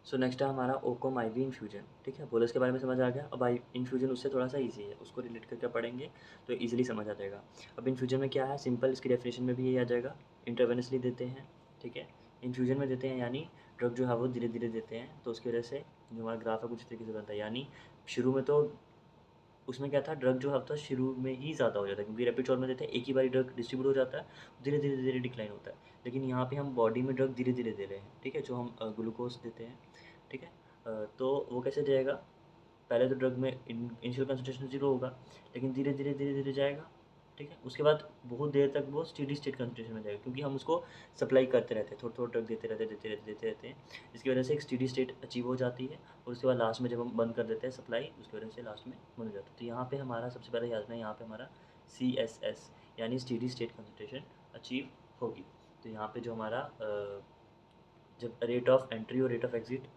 सो नेक्स्ट है हमारा ओकॉम आईवी इन्फ्यूजन। ठीक है, बोलो इसके बारे में समझ आ गया। अब आई इन्फ्यूजन उससे थोड़ा सा इजी है, उसको रिलेट करके पढ़ेंगे तो इजीली समझ आ जाएगा। अब इन्फ्यूजन में क्या है, सिंपल, इसकी डेफिनेशन में भी यही आ जाएगा, इंटरवेनसली देते हैं। ठीक है, इन्फ्यूजन में देते हैं यानी ड्रग जो है वो धीरे धीरे देते हैं, तो उसकी वजह से जो हमारा ग्राफ है कुछ तरीके से बनता है। यानी शुरू में तो उसमें क्या था, ड्रग जो होता है शुरू में ही ज़्यादा हो जाता है, क्योंकि रैपिड शॉट में देते हैं एक ही बारी ड्रग डिस्ट्रीब्यूट हो जाता है, धीरे धीरे धीरे डिक्लाइन होता है। लेकिन यहाँ पे हम बॉडी में ड्रग धीरे धीरे दे रहे हैं। ठीक है, जो हम ग्लूकोज देते हैं। ठीक है, तो वो कैसे जाएगा, पहले तो ड्रग में इनिशियल कंसंट्रेशन 0 होगा, लेकिन धीरे धीरे धीरे धीरे जाएगा। ठीक है, उसके बाद बहुत देर तक वो स्टेडी स्टेट कंसंट्रेशन में जाएगा, क्योंकि हम उसको सप्लाई करते रहते हैं, थोड़ा थोड़ा ड्रग देते रहते हैं। इसकी वजह से एक स्टेडी स्टेट अचीव हो जाती है, और उसके बाद लास्ट में जब हम बंद कर देते हैं सप्लाई, उसकी वजह से लास्ट में बंद हो जाता है। तो यहाँ पे हमारा सबसे पहले याद रखना, यहाँ पे हमारा CSS यानी स्टेडी स्टेट कंसंट्रेशन अचीव होगी। तो यहाँ पे जो हमारा जब रेट ऑफ एंट्री और रेट ऑफ एग्जिट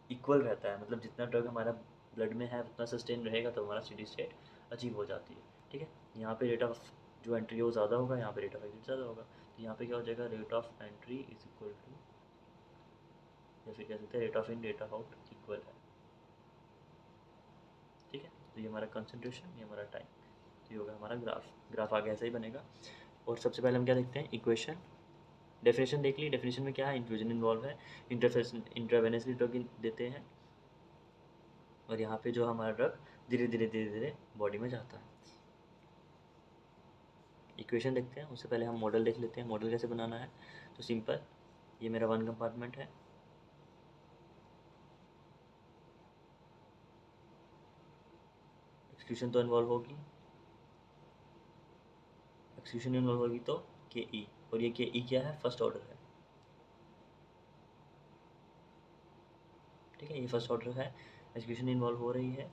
इक्वल रहता है, मतलब जितना ड्रग हमारा ब्लड में है उतना सस्टेन रहेगा, तो हमारा स्टेडी स्टेट अचीव हो जाती है। ठीक है, यहाँ पे रेट ऑफ जो एंट्री है वो ज़्यादा होगा, यहाँ पे रेट ऑफ एग्जिट ज़्यादा होगा। तो यहाँ पे क्या हो जाएगा, rate of entry is equal to, या फिर कह सकते हैं rate of in rate of out equal है। ठीक है, तो ये हमारा कंसंट्रेशन, ये हमारा टाइम, तो ये होगा हमारा ग्राफ आगे ऐसा ही बनेगा। और सबसे पहले हम क्या देखते हैं, इक्वेशन, डेफिनेशन देख ली। डेफिनेशन में क्या है, इन्फ्यूजन इन्वॉल्व है, इंट्रावेनसली ड्रग देते हैं, और यहाँ पे जो हमारा ड्रग धीरे धीरे धीरे धीरे बॉडी में जाता है। इक्वेशन देखते हैं, उससे पहले हम मॉडल देख लेते हैं, मॉडल कैसे बनाना है। तो सिंपल, ये मेरा 1 कंपार्टमेंट है, एक्सक्लूशन तो इन्वॉल्व होगी, एक्सक्लूशन इन्वॉल्व होगी तो के ई, और ये के ई क्या है, फर्स्ट ऑर्डर है। ठीक है, ये फर्स्ट ऑर्डर है, एक्सक्लूशन इन्वॉल्व हो रही है।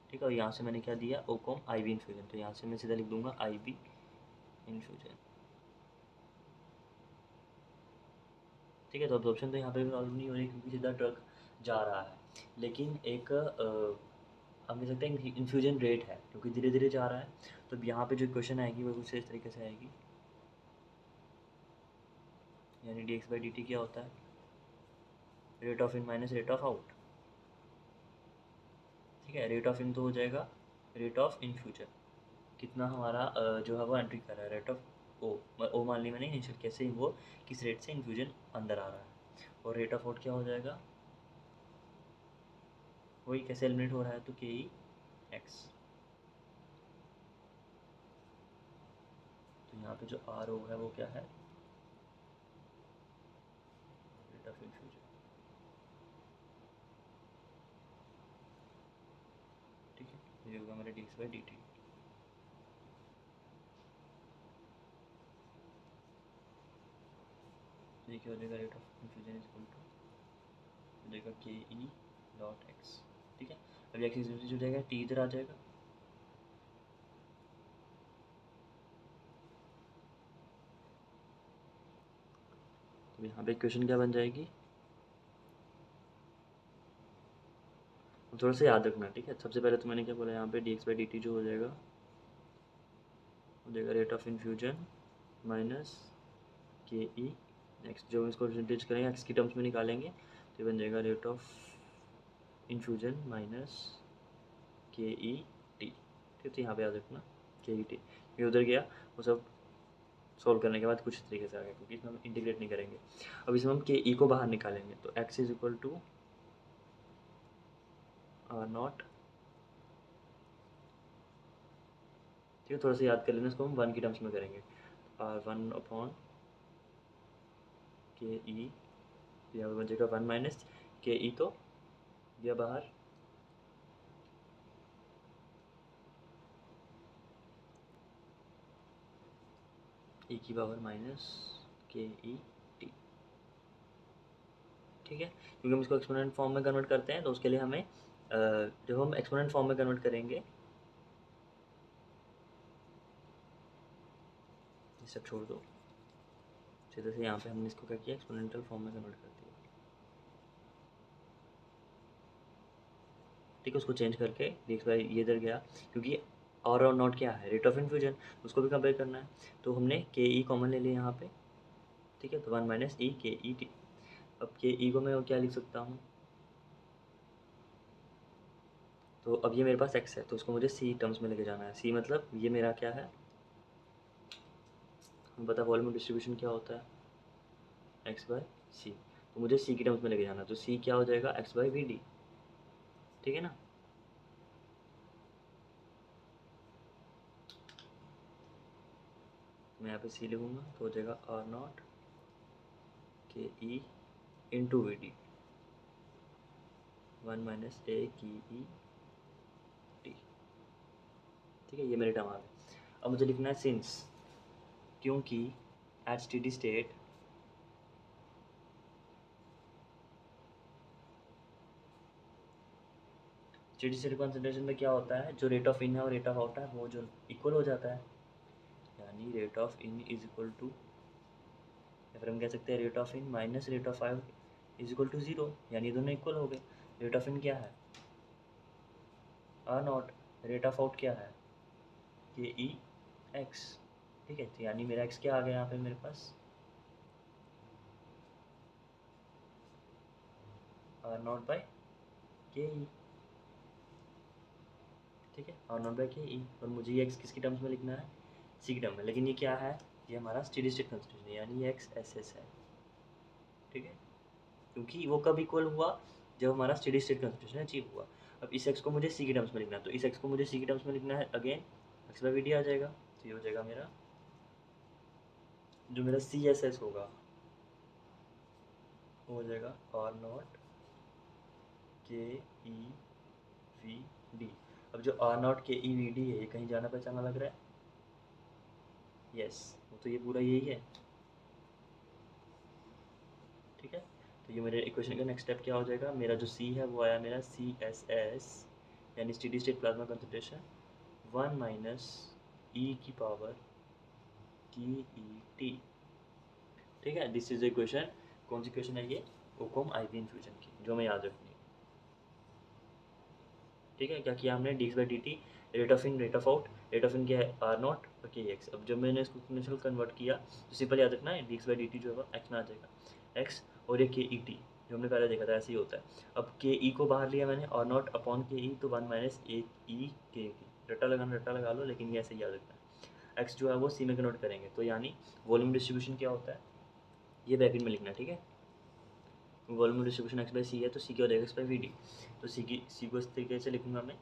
ठीक है, और यहाँ से मैंने क्या दिया, ओकॉम आईवी इन्फ्यूजन, तो यहाँ से मैं सीधा लिख दूंगा आईवी इन्फ्यूजन। ठीक है, तो अब्जॉर्प्शन तो यहाँ पे सॉल्व नहीं हो रही, क्योंकि सीधा ड्रग जा रहा है। लेकिन एक हम कह सकते हैं इन्फ्यूजन रेट है, क्योंकि धीरे धीरे जा रहा है। तो यहाँ पे जो इक्वेशन आएगी वो कुछ इस तरीके से आएगी, यानी dx/dt क्या होता है, rate of in minus rate of out. ठीक है, रेट ऑफ इन तो हो जाएगा रेट ऑफ इन्फ्यूजन, कितना हमारा जो है वो एंट्री कर रहा है, रेट ऑफ ओ मान ली मैंने इनिशियल, कैसे वो किस रेट से इन्फ्यूजन अंदर आ रहा है। और रेट ऑफ आउट क्या हो जाएगा, वही कैसे एलिमिनेट हो रहा है, तो के ई एक्स। तो यहाँ पे जो आर ओ है वो क्या है, रेट ऑफ इन्फ्यूजन। ठीक है, ये होगा हमारे dx/dt। तो ये क्या हो जाएगा, rate of infusion is equal to हो जाएगा के ई डॉट एक्स। ठीक है, अब एक्स इज हो जाएगा, टी इधर आ जाएगा, तो यहाँ पे इक्वेशन क्या बन जाएगी, थोड़ा सा याद रखना, ठीक है। सबसे पहले तो मैंने क्या बोला यहाँ पे dx/dt जो हो जाएगा rate of infusion minus K E. Next जो हम इसको परसेंटेज करेंगे एक्स की टर्म्स में निकालेंगे तो ये बन जाएगा rate of infusion minus K E T. ठीक है, तो यहाँ पे याद रखना के ई टी। ये उधर गया वो सब सॉल्व करने के बाद कुछ तरीके से आ गया, क्योंकि इसमें हम इंटीग्रेट नहीं करेंगे। अब इसमें हम के ई को बाहर निकालेंगे तो X is equal to R naught. ठीक है, थोड़ा सा याद कर लेना, इसको हम वन की टर्म्स में करेंगे। आर वन अपॉन के ई, यहाँ पर बन जाएगा वन माइनस के ई तो दिया बाहर, ई की power minus K E T. ठीक है, क्योंकि हम इसको एक्सपोनेंट फॉर्म में कन्वर्ट करते हैं तो उसके लिए हमें जब हम एक्सपोनेंट फॉर्म में कन्वर्ट करेंगे, ये सब छोड़ दो, सीधे से यहाँ पे हमने इसको क्या किया, एक्सपोनेंशियल फॉर्म में कन्वर्ट कर दिया। ठीक है, उसको चेंज करके देख भाई ये इधर गया, क्योंकि और नॉट क्या है, रेट ऑफ इन्फ्यूजन, उसको भी कंपेयर करना है। तो हमने के ई कॉमन ले लिया यहाँ पे। ठीक है, तो वन माइनस ई के ई टी। अब के ई को मैं क्या लिख सकता हूँ, तो अब ये मेरे पास एक्स है तो उसको मुझे सी टर्म्स में लेके जाना है। सी मतलब ये मेरा क्या है, हमें पता वॉल्यूम डिस्ट्रीब्यूशन क्या होता है, एक्स बाय सी। तो मुझे सी की टर्म्स में लेके जाना है, तो सी क्या हो जाएगा, एक्स बाई वी डी। ठीक है ना। मैं यहाँ पे सी लिखूँगा तो हो जाएगा R not K E into V D one minus A की ई टी। ठीक है, ये मेरे टर्म आ गए। अब मुझे लिखना है सिंस, क्योंकि at steady state steady state concentration में क्या होता है, जो रेट ऑफ इन है और रेट ऑफ आउट है वो जो इक्वल हो जाता है, यानी rate of in is equal to, या फिर हम कह सकते हैं rate of in minus rate of out is equal to zero, यानी दोनों इक्वल हो गए। रेट ऑफ इन क्या है, R naught, rate of out क्या है, के ई एक्स। ठीक है, तो यानी मेरा एक्स क्या आ गया यहाँ पे मेरे पास, आर नॉट बाई के ई। ठीक है, आर नॉट बाई के ई, और मुझे ये एक्स किसकी टर्म्स में लिखना है, सी की टर्म में। लेकिन ये क्या है, ये हमारा स्टेडी स्टेट कंस्ट्रेंट है, यानी ये एक्स एस एस है। ठीक है, क्योंकि वो कब इक्वल हुआ, जब हमारा स्टेडी स्टेट कंस्ट्रेंट अचीव हुआ। अब इस एक्स को मुझे सी की टर्म्स में लिखना है, तो इस एक्स को मुझे सी की टर्म्स में लिखना है, again X by V D आ जाएगा। तो ये हो जाएगा मेरा, जो मेरा सी एस एस होगा वो हो जाएगा R not K E V D. अब जो are not K E V D है ये कहीं जाना पहचाना लग रहा है, यस, वो तो ये पूरा यही है। ठीक है, तो ये मेरे इक्वेशन का नेक्स्ट स्टेप क्या हो जाएगा, मेरा जो सी है वो आया मेरा सी एस एस, यानी steady state plasma concentration one minus E की पावर की ई टी। ठीक है, दिस इज इक्वेशन, कौन सी इक्वेशन है ये, ओकोम आईवी इन्फ्यूजन की, जो हमें याद रखनी है। ठीक है, क्या किया हमने, D X by D T, rate of in rate of out, rate of in क्या है आर नॉट और के एक्स। अब जब मैंने इसको एक्सपोनेंशियल कन्वर्ट किया तो सिंपल याद रखना है, D X by D T जो है एक्स में आ जाएगा, एक्स और ये के ई टी जो हमने पहले देखा था ऐसे ही होता है। अब के ई को बाहर लिया मैंने, आर नॉट अपॉन के ई, तो वन माइनस ए ई के रट्टा लगाना रट्टा लगा लो, लेकिन ये ऐसे ही याद रखना है। एक्स जो है वो सी में कन्वर्ट करेंगे, तो यानी वॉल्यूम डिस्ट्रीब्यूशन क्या होता है, ये ब्रैकेट में लिखना है। ठीक है, वॉल्यूम डिस्ट्रीब्यूशन एक्स बाई सी है तो सी क्या हो जाएगा, एक्स बाई वी डी। तो सी को इस तरीके से लिखूंगा मैं।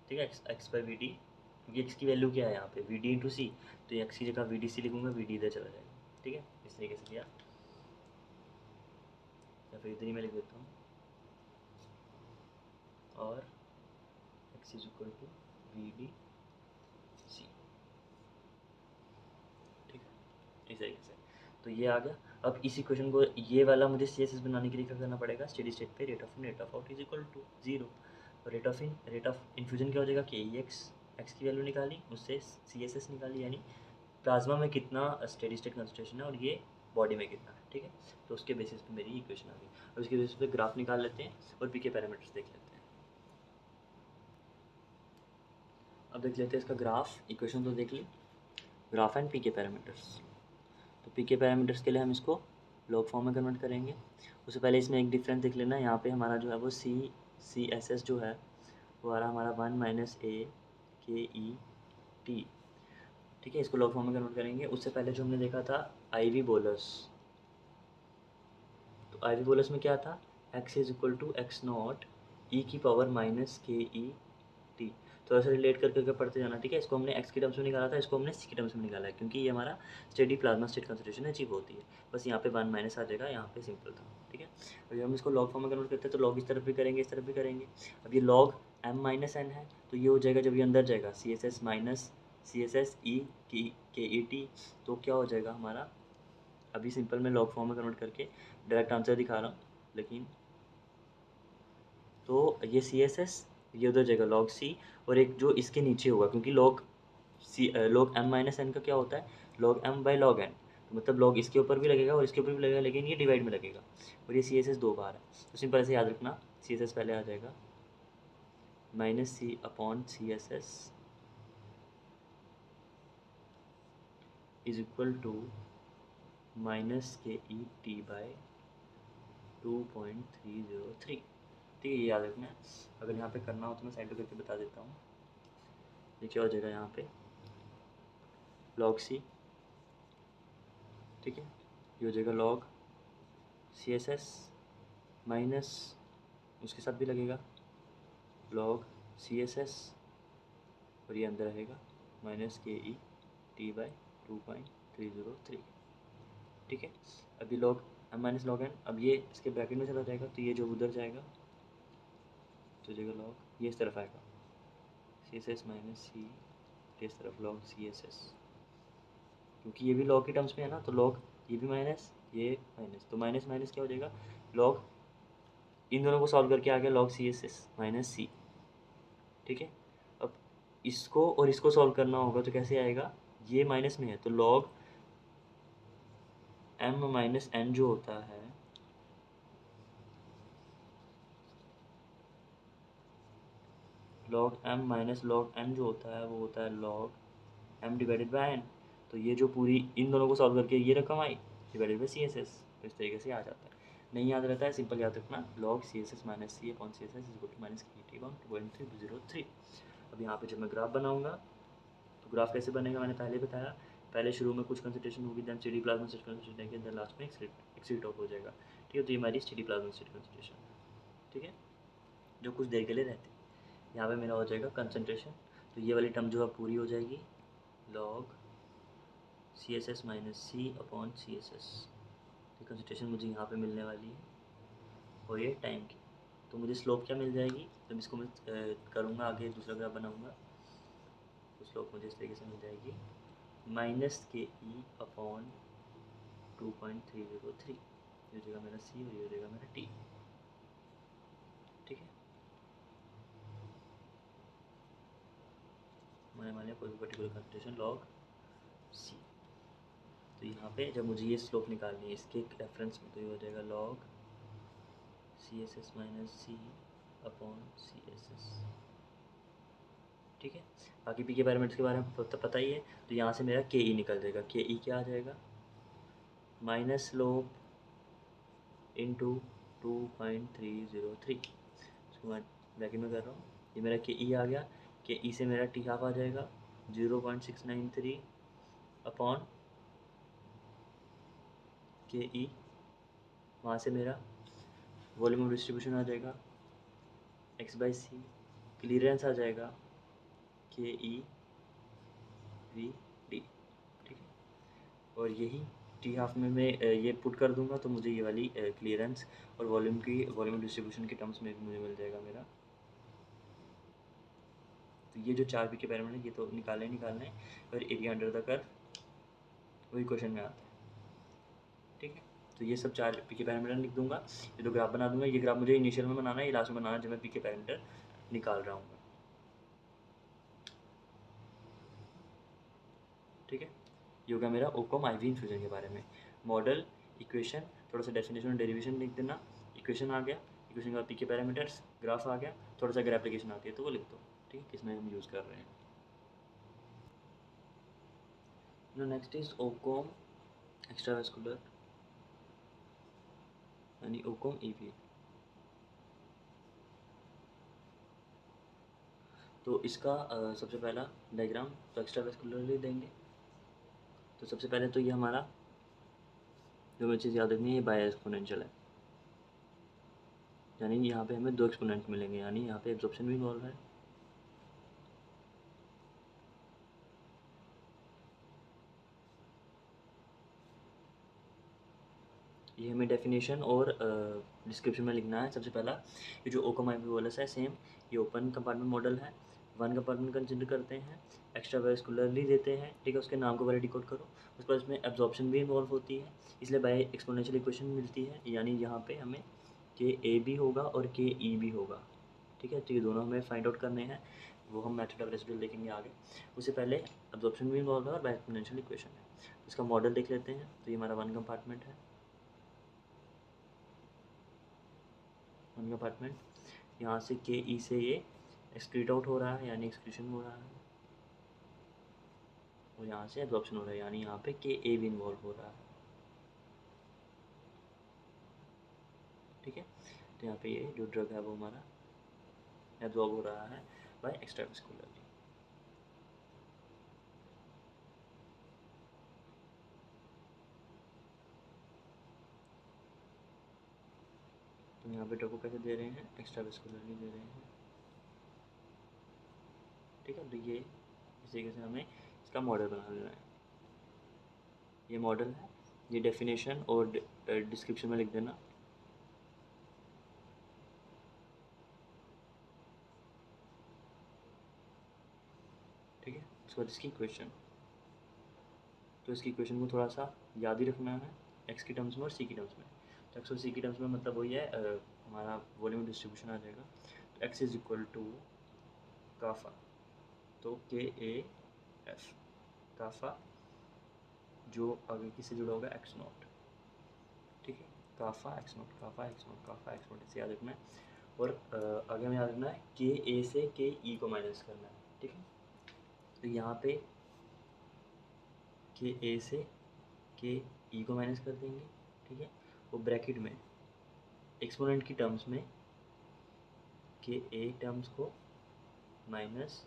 ठीक है, एक्स बाई वी डी, क्योंकि एक्स की वैल्यू क्या है यहाँ पे, वी डी इंटू सी, तो एक्स की जगह वी डी सी लिखूंगा, वी डी इधर चला जाएगा। ठीक है, इस तरीके से किया, या फिर इधर ही मैं लिख देता हूँ, और X is equal to V D C. ठीक है, इस तरीके से तो ये आ गया। अब इसी क्वेश्चन को, ये वाला मुझे सी एस एस बनाने के लिए क्या करना पड़ेगा, स्टेडी स्टेट पे rate of in rate of out is equal to zero. Rate of in rate of infusion क्या हो जाएगा, के ई एक्स, एक्स की वैल्यू निकाली, उससे सी एस एस निकाली, यानी प्लाज्मा में कितना स्टेडी स्टेट कंसंट्रेशन है और ये बॉडी में कितना है। ठीक है, तो उसके बेसिस पे मेरी इक्वेशन आ गई। और उसके बेसिस पे ग्राफ निकाल लेते हैं और पी के पैरामीटर्स देख लेते हैं। अब देख लेते हैं इसका ग्राफ। इक्वेशन तो देख ली, ग्राफ एंड पी के पैरामीटर्स। तो पी के पैरामीटर्स के लिए हम इसको लॉग फॉर्म में कन्वर्ट करेंगे। उससे पहले इसमें एक डिफरेंस देख लेना, यहाँ पे हमारा जो है वो सी एस एस जो है वो आ रहा हमारा 1 माइनस ए के ई टी। ठीक है, इसको लॉग फॉर्म में कन्वर्ट करेंगे। उससे पहले जो हमने देखा था आईवी बोलस, तो आईवी बोलस में क्या था, x is equal to X not E की power minus K E T. तो ऐसे रिलेट कर करके पढ़ते जाना। ठीक है, इसको हमने x की टर्म्स में निकाला था, इसको हमने c की टर्म्स में निकाला है, क्योंकि ये हमारा steady plasma state concentration achieve होती है। बस यहाँ पे 1 माइनस आ जाएगा, यहाँ पे सिंपल था। ठीक है, अभी हम इसको लॉग फॉर्म में कन्वर्ट करते हैं, तो लॉग इस तरफ भी करेंगे, इस तरफ भी करेंगे। अब ये लॉग m माइनस एन है, तो ये हो जाएगा जब ये अंदर जाएगा C S S minus C S S E K E T, तो क्या हो जाएगा हमारा। अभी सिंपल मैं लॉग फॉर्म में कन्वर्ट करके डायरेक्ट आंसर दिखा रहा हूँ, लेकिन तो ये सी एस एस, ये उधर जाएगा लॉग सी, और एक जो इसके नीचे होगा, क्योंकि लॉग एम माइनस एन का क्या होता है, log M by log N. तो मतलब लॉग इसके ऊपर भी लगेगा और इसके ऊपर भी लगेगा, लेकिन ये डिवाइड में लगेगा, और ये सी एस एस 2 बार है। तो सिंपल ऐसे याद रखना, सी एस एस पहले आ जाएगा minus C upon C S S is equal to minus K E T by 2.303। ठीक है, ये याद रखना है। अगर यहाँ पे करना हो तो मैं साइड पे करके बता देता हूँ। ये क्या हो जाएगा यहाँ पे लॉग सी, ठीक है, ये हो जाएगा log C S S minus, उसके साथ भी लगेगा लॉग सी एस एस, और ये अंदर रहेगा minus K E T by 2.303। ठीक है, अभी log M minus log N, अब ये इसके ब्रैकेट में चला जाएगा, तो ये जो उधर जाएगा तो जाएगा लॉग, ये इस तरफ आएगा सी एस एस माइनस सी, इस तरफ लॉग सी एस एस, क्योंकि ये भी लॉग के टर्म्स में है ना, तो लॉग ये भी माइनस ये माइनस, तो माइनस माइनस क्या हो जाएगा, लॉग इन दोनों को सॉल्व करके आ गया log C S S minus C. ठीक है, अब इसको और इसको सॉल्व करना होगा, तो कैसे आएगा, ये माइनस में है, तो लॉग एम माइनस एन जो होता है, log M minus log N जो होता है वो होता है log M divided by N. तो ये जो पूरी इन दोनों को सॉल्व करके ये रकम I divided by C S S, तो इस तरीके से आ जाता है। नहीं याद रहता है, सिंपल याद रखना, log C S S minus C upon C S S is equal to minus K T upon 2.303। अब यहाँ पे जब मैं ग्राफ बनाऊंगा, तो ग्राफ कैसे बनेगा मैंने पहले बताया। पहले शुरू में कुछ कंसंट्रेशन होगी, then steady plasma state concentration है, देन लास्ट में एक्सीट आउट हो जाएगा। ठीक है, तो ये हमारी स्टेडी प्लाज्मा स्टेट कंसंट्रेशन है। ठीक है, जो कुछ देर के लिए रहती है। यहाँ पे मेरा हो जाएगा कंसंट्रेशन, तो ये वाली टर्म जो है पूरी हो जाएगी log C S S minus C upon C S S. तो कंसंट्रेशन मुझे यहाँ पे मिलने वाली है, और ये टाइम की। तो मुझे स्लोप क्या मिल जाएगी, जब इसको मैं करूँगा आगे दूसरा ग्राफ बनाऊँगा, तो स्लोप मुझे इस तरीके से मिल जाएगी माइनस के ई अपॉन 2.303। ये हो जाएगा मेरा सी और ये हो जाएगा मेरा टी। ठीक है, मैंने मान लिया कोई भी पर्टिकुलर कंसंट्रेशन लॉग सी। तो यहाँ पे जब मुझे ये स्लोप निकालनी है इसके रेफरेंस में, तो ये हो जाएगा log C S S minus C upon C S S. ठीक है, बाकी पी के पैरामीटर्स के बारे में पता ही है। तो यहाँ से मेरा के ई निकल जाएगा, के ई क्या आ जाएगा, माइनस स्लोप इंटू 2.303। इसको मैं ब्रैकेट में कर रहा हूँ, ये मेरा के ई आ गया। के ई से मेरा टी हाफ आ जाएगा 0.693 अपॉन के ई, वहाँ से मेरा वॉल्यूम ऑफ डिस्ट्रीब्यूशन आ जाएगा एक्स बाई सी, क्लियरेंस आ जाएगा के ई वी डी। ठीक है, और यही टी हाफ में मैं ये पुट कर दूंगा, तो मुझे ये वाली क्लियरेंस और वॉल्यूम डिस्ट्रीब्यूशन के टर्म्स में भी मुझे मिल जाएगा मेरा। तो ये जो 4 पी के पैरामीटर ये तो निकालने है, और एरिया अंडर द कर्व वही क्वेश्चन में आता है। ठीक है, तो ये सब 4 पी के पैरामीटर लिख दूंगा, ये तो ग्राफ बना दूंगा। ये ग्राफ मुझे इनिशियल में बनाना है, ये लास्ट में बनाना है जब मैं पी के पैरामीटर निकाल रहा हूँ। ठीक है, ये होगा मेरा ओकम आईवी इन्फ्यूजन के बारे में। मॉडल, इक्वेशन, थोड़ा सा डेफिनेशन और डेरिवेशन लिख देना। इक्वेशन आ गया, इक्वेशन के बाद पी के पैरामीटर्स, ग्राफ आ गया, थोड़ा सा अगर एप्लीकेशन आती है तो वो लिख दो। ठीक है, किसमें हम यूज़ कर रहे हैं। नेक्स्ट इज ओकोम एक्स्ट्रावेस्कुलर यानी ओकोम ईवी। तो इसका सबसे पहला डायग्राम तो एक्स्ट्रावेस्कुलरली देंगे। तो सबसे पहले तो ये हमारा जो हमें चीज़ याद रखनी है, ये बाय एक्सपोनेंशियल है, यानी यहाँ पे हमें 2 एक्सपोनेंट मिलेंगे, यानी यहाँ पे एब्जॉर्प्शन भी इन्वॉल्व है। ये हमें डेफिनेशन और डिस्क्रिप्शन में लिखना है। सबसे पहला ये जो ओकोम ईवी बोलस है, सेम ये ओपन कंपार्टमेंट मॉडल है, 1 कंपार्टमेंट कंसिडर करते हैं, एक्स्ट्रावेस्कुलरली देते हैं, ठीक है, उसके नाम को पहले डिकोड करो। उसके बाद इसमें एब्जॉर्प्शन भी इन्वॉल्व होती है, इसलिए बाय एक्सपोनेंशियल इक्वेशन मिलती है, यानी यहाँ पे हमें के ए भी होगा और के ई भी होगा, ठीक है। तो ये दोनों हमें फाइंड आउट करने हैं, वो हम मेथड ऑफ रेसिड्यूल देखेंगे आगे। उससे पहले एब्जॉर्प्शन भी इन्वॉल्व है और बाय एक्सपोनेंशियल इक्वेशन है। इसका मॉडल देख लेते हैं। तो ये हमारा 1 कंपार्टमेंट है, 1 कंपार्टमेंट, यहाँ से के ई से ये एक्सक्रीट आउट हो रहा है, यानी एक्सक्रीशन हो रहा है, और यहाँ से एब्जॉर्प्शन हो रहा है, यानी यहाँ पे के ए भी इन्वॉल्व हो रहा है, ठीक है। तो यहाँ पे ये जो ड्रग है वो हमारा एब्जॉर्ब हो रहा है बाय एक्स्ट्रावेस्कुलरली। तो यहाँ पे ड्रग को कैसे दे रहे हैं, एक्स्ट्रावेस्कुलरली दे रहे हैं, ठीक है। तो ये इस तरीके से हमें इसका मॉडल बना लेना है। ये मॉडल है, ये डेफिनेशन और डिस्क्रिप्शन में लिख देना, ठीक है। उसके बाद इसकी इक्वेशन, तो इसकी इक्वेशन को थोड़ा सा याद ही रखना है, एक्स की टर्म्स में और सी की टर्म्स में। तो एक्स और सी की टर्म्स में मतलब वही है, हमारा वॉल्यूम डिस्ट्रीब्यूशन आ जाएगा। तो एक्स इज इक्वल टू काफ़ा, तो के ए एफ, काफ़ा जो आगे किससे जुड़ा होगा, एक्स नॉट, ठीक है। काफ़ा एक्स नॉट, काफ़ा एक्स नॉट, काफ़ा एक्स नॉट, इसे याद रखना है। और आगे हमें याद रखना है के ए से के ई को माइनस करना है, ठीक है। तो यहाँ पे के ए से के ई को माइनस कर देंगे, ठीक है। वो ब्रैकेट में एक्सपोनेंट की टर्म्स में के ए टर्म्स को माइनस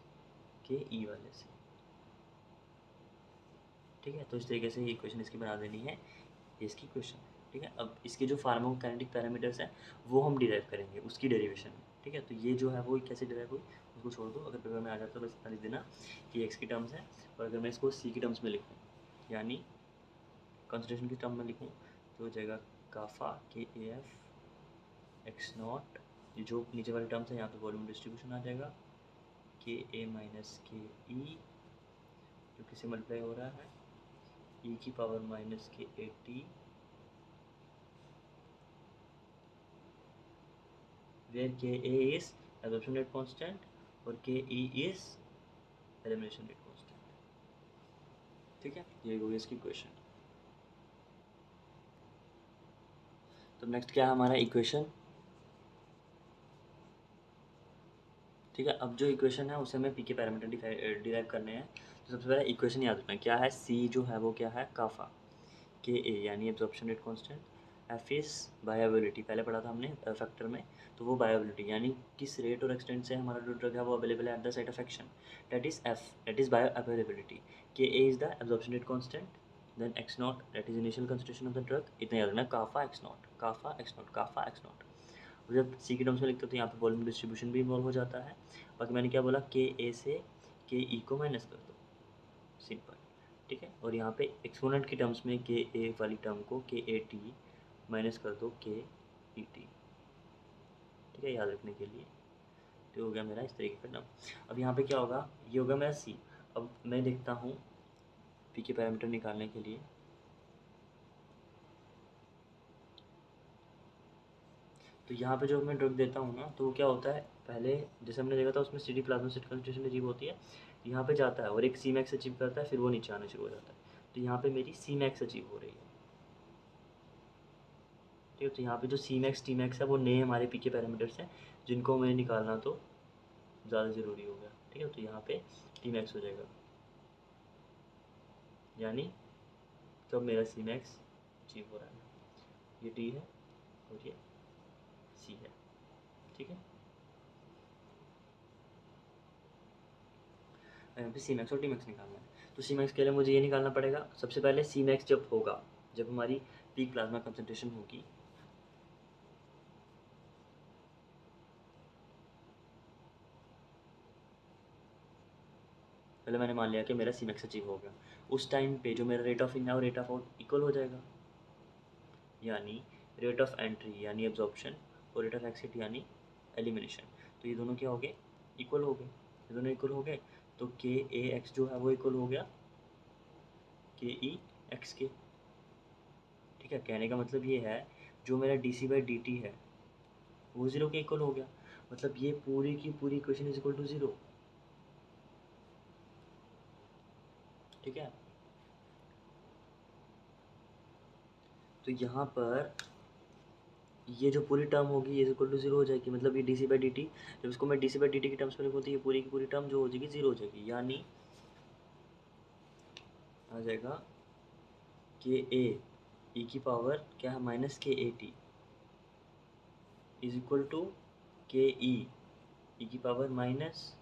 के ई वाले से, ठीक है। तो इस तरीके से ये इक्वेशन इसकी बना देनी है, ये इसकी इक्वेशन है, ठीक है। अब इसके जो फार्माकोकाइनेटिक पैरामीटर्स हैं वो हम डिराइव करेंगे उसकी डेरिवेशन में, ठीक है। तो ये जो है वो कैसे डिराइव हुई उसको छोड़ दो, अगर पेपर में आ जाता तो बस इतना लिख देना कि एक्स की टर्म्स है, और अगर मैं इसको सी की टर्म्स में लिखूँ, यानी कंसंट्रेशन की टर्म में लिखूँ, तो हो जाएगा काफ़ा के ए एफ एक्स नॉट, ये जो नीचे वाले टर्म्स हैं यहाँ पे वॉल्यूम डिस्ट्रीब्यूशन आ जाएगा, के ए माइनस के ई जो किससे मल्टीप्लाई हो रहा है, ई की power minus K A T, where Ka is absorption rate constant और Ke is elimination rate constant, ठीक है। ये होगी इसकी इक्वेशन। तो नेक्स्ट क्या है हमारा इक्वेशन, ठीक है। अब जो इक्वेशन है उसे हमें पी के पैरामीटर डिराइव करने हैं। तो सबसे पहले इक्वेशन याद रखना क्या है, सी जो है वो क्या है, काफ़ा, के ए यानी absorption rate constant, F is बायोबिलिटी, पहले पढ़ा था हमने फैक्टर में, तो वो बायोबिलिटी यानी किस रेट और एक्सटेंट से हमारा जो ड्रग है वो अवेलेबल है at the site of action, that is F, that is bioavailability. K A is the absorption rate constant, then X not that is initial concentration of the drug, इतना याद रखना, काफ़ा X not, काफ़ा X not, काफ़ा X not. जब C के terms में लिखते हो तो यहाँ पे वॉल्यूम डिस्ट्रीब्यूशन भी इन्वॉल्व हो जाता है। बाकी मैंने क्या बोला, के ए से के ई को माइनस कर दो, सिंपल, ठीक है। और यहाँ पे एक्सपोनेंट की टर्म्स में के ए वाली टर्म को के ए टी माइनस कर दो के ई टी, ठीक है, याद रखने के लिए। तो हो गया मेरा इस तरीके का टर्म। अब यहाँ पे क्या होगा, ये होगा मेरा सी। अब मैं देखता हूँ पी के पैरामीटर निकालने के लिए, तो यहाँ पे जो मैं ड्रग देता हूँ ना, तो वो क्या होता है, पहले जैसे हमने देखा था उसमें सी डी प्लाज्मासाइट कंसंट्रेशन अचीव होती है, यहाँ पे जाता है और एक सी मैक्स अचीव करता है, फिर वो नीचे आना शुरू हो जाता है। तो यहाँ पे मेरी सी मैक्स अचीव हो रही है, ठीक है। तो यहाँ पे जो सी मैक्स टी मैक्स है वो नए हमारे पी के पैरामीटर्स हैं, जिनको हमें निकालना तो ज़्यादा ज़रूरी हो गया, ठीक है। तो यहाँ पे टी मैक्स हो जाएगा, यानी कब मेरा सी मैक्स अचीव हो रहा है, ये टी है और ये सी है, ठीक है। यहाँ पे सी मैक्स और टी मैक्स निकालना है, तो सी मैक्स के लिए मुझे ये निकालना पड़ेगा सबसे पहले सी मैक्स जब होगा, जब हमारी पीक प्लाज्मा कंसंट्रेशन होगी, पहले मैंने मान लिया कि मेरा सी मैक्स अचीव हो गया, उस टाइम पे जो मेरा रेट ऑफ इन है और रेट ऑफ आउट इक्वल हो जाएगा, यानी रेट ऑफ एंट्री यानी एब्जॉर्प्शन और रेट ऑफ एक्सिट यानी एलिमिनेशन, तो ये दोनों क्या हो गए, इक्वल हो गए, ये दोनों इक्वल हो गए, तो के ए एक्स जो है वो इक्वल हो गया के ई एक्स के, ठीक है। कहने का मतलब ये है जो मेरा D C by D T है वो ज़ीरो के इक्वल हो गया, मतलब ये पूरी की पूरी equation is equal to zero, ठीक है। तो यहाँ पर ये जो पूरी टर्म होगी ये इक्वल टू ज़ीरो हो जाएगी, मतलब ये D C by D T, जब इसको मैं D C by D T की टर्म्स में लिखूँ तो ये पूरी की पूरी टर्म जो हो जाएगी ज़ीरो हो जाएगी, यानी आ जाएगा के ए ई की पावर क्या है minus K A T is equal to K E की power minus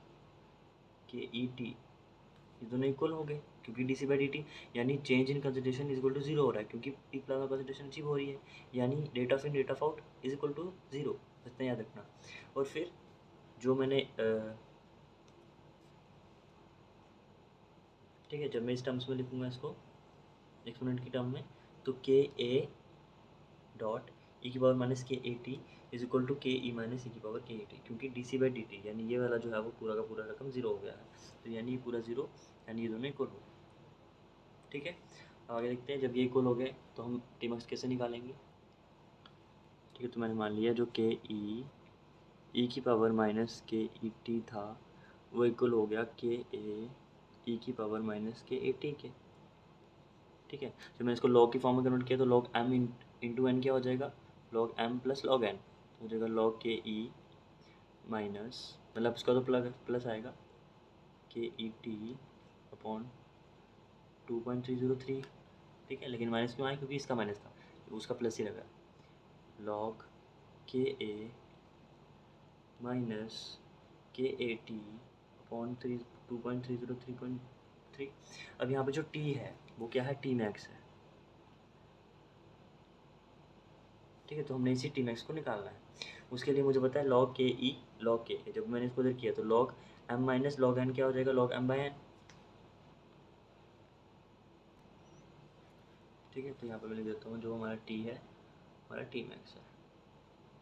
K E T, ये दोनों इक्वल हो गए क्योंकि D C by D T, यानी change in concentration is equal to zero हो रहा है क्योंकि पीक प्लाज्मा कंसंट्रेशन अचीव हो रही है, यानी rate of in rate of out is equal to zero, इतना याद रखना। और फिर जो मैंने ठीक है, जब मैं इस टर्म्स में लिखूँगा इसको एक्सपोनेंट की टर्म में, तो के ए डॉट ई की power minus K A T is equal to K E minus E की पावर के ए टी, क्योंकि D C by D T यानी ये वाला जो है वो पूरा का पूरा रकम ज़ीरो हो गया है, तो यानी ये पूरा ज़ीरो, यानी ये दोनों इक्वल हो गए, ठीक है। आगे देखते हैं, जब ये इक्वल हो गए तो हम टी मैक्स कैसे निकालेंगे, ठीक है। तो मैंने मान लिया जो के ई की power minus K E T था वो इक्वल हो गया के ए ई की power minus K A T के, ठीक है। जब मैंने इसको लॉग की फॉर्म में कन्वर्ट किया तो लॉग एम इंटू एन क्या हो जाएगा, log M plus log N हो जाएगा, लॉग के ई माइनस मतलब इसका तो प्लस आएगा के ई टी अपॉन 2.303, ठीक है। लेकिन माइनस क्यों आया, क्योंकि इसका माइनस था, उसका प्लस ही लगा, लॉग के A minus K A T upon 2.303.3। अब यहाँ पे जो टी है वो क्या है, टी मैक्स है, ठीक है। तो हमने इसी टी मैक्स को निकालना है, उसके लिए मुझे पता है लॉग के ई लॉग के ए, जब मैंने इसको इधर किया तो log M minus log N क्या हो जाएगा, लॉग एम बाई एन, ठीक है। तो यहाँ पे मैं लिख देता हूँ जो हमारा टी है हमारा टी मैक्स है,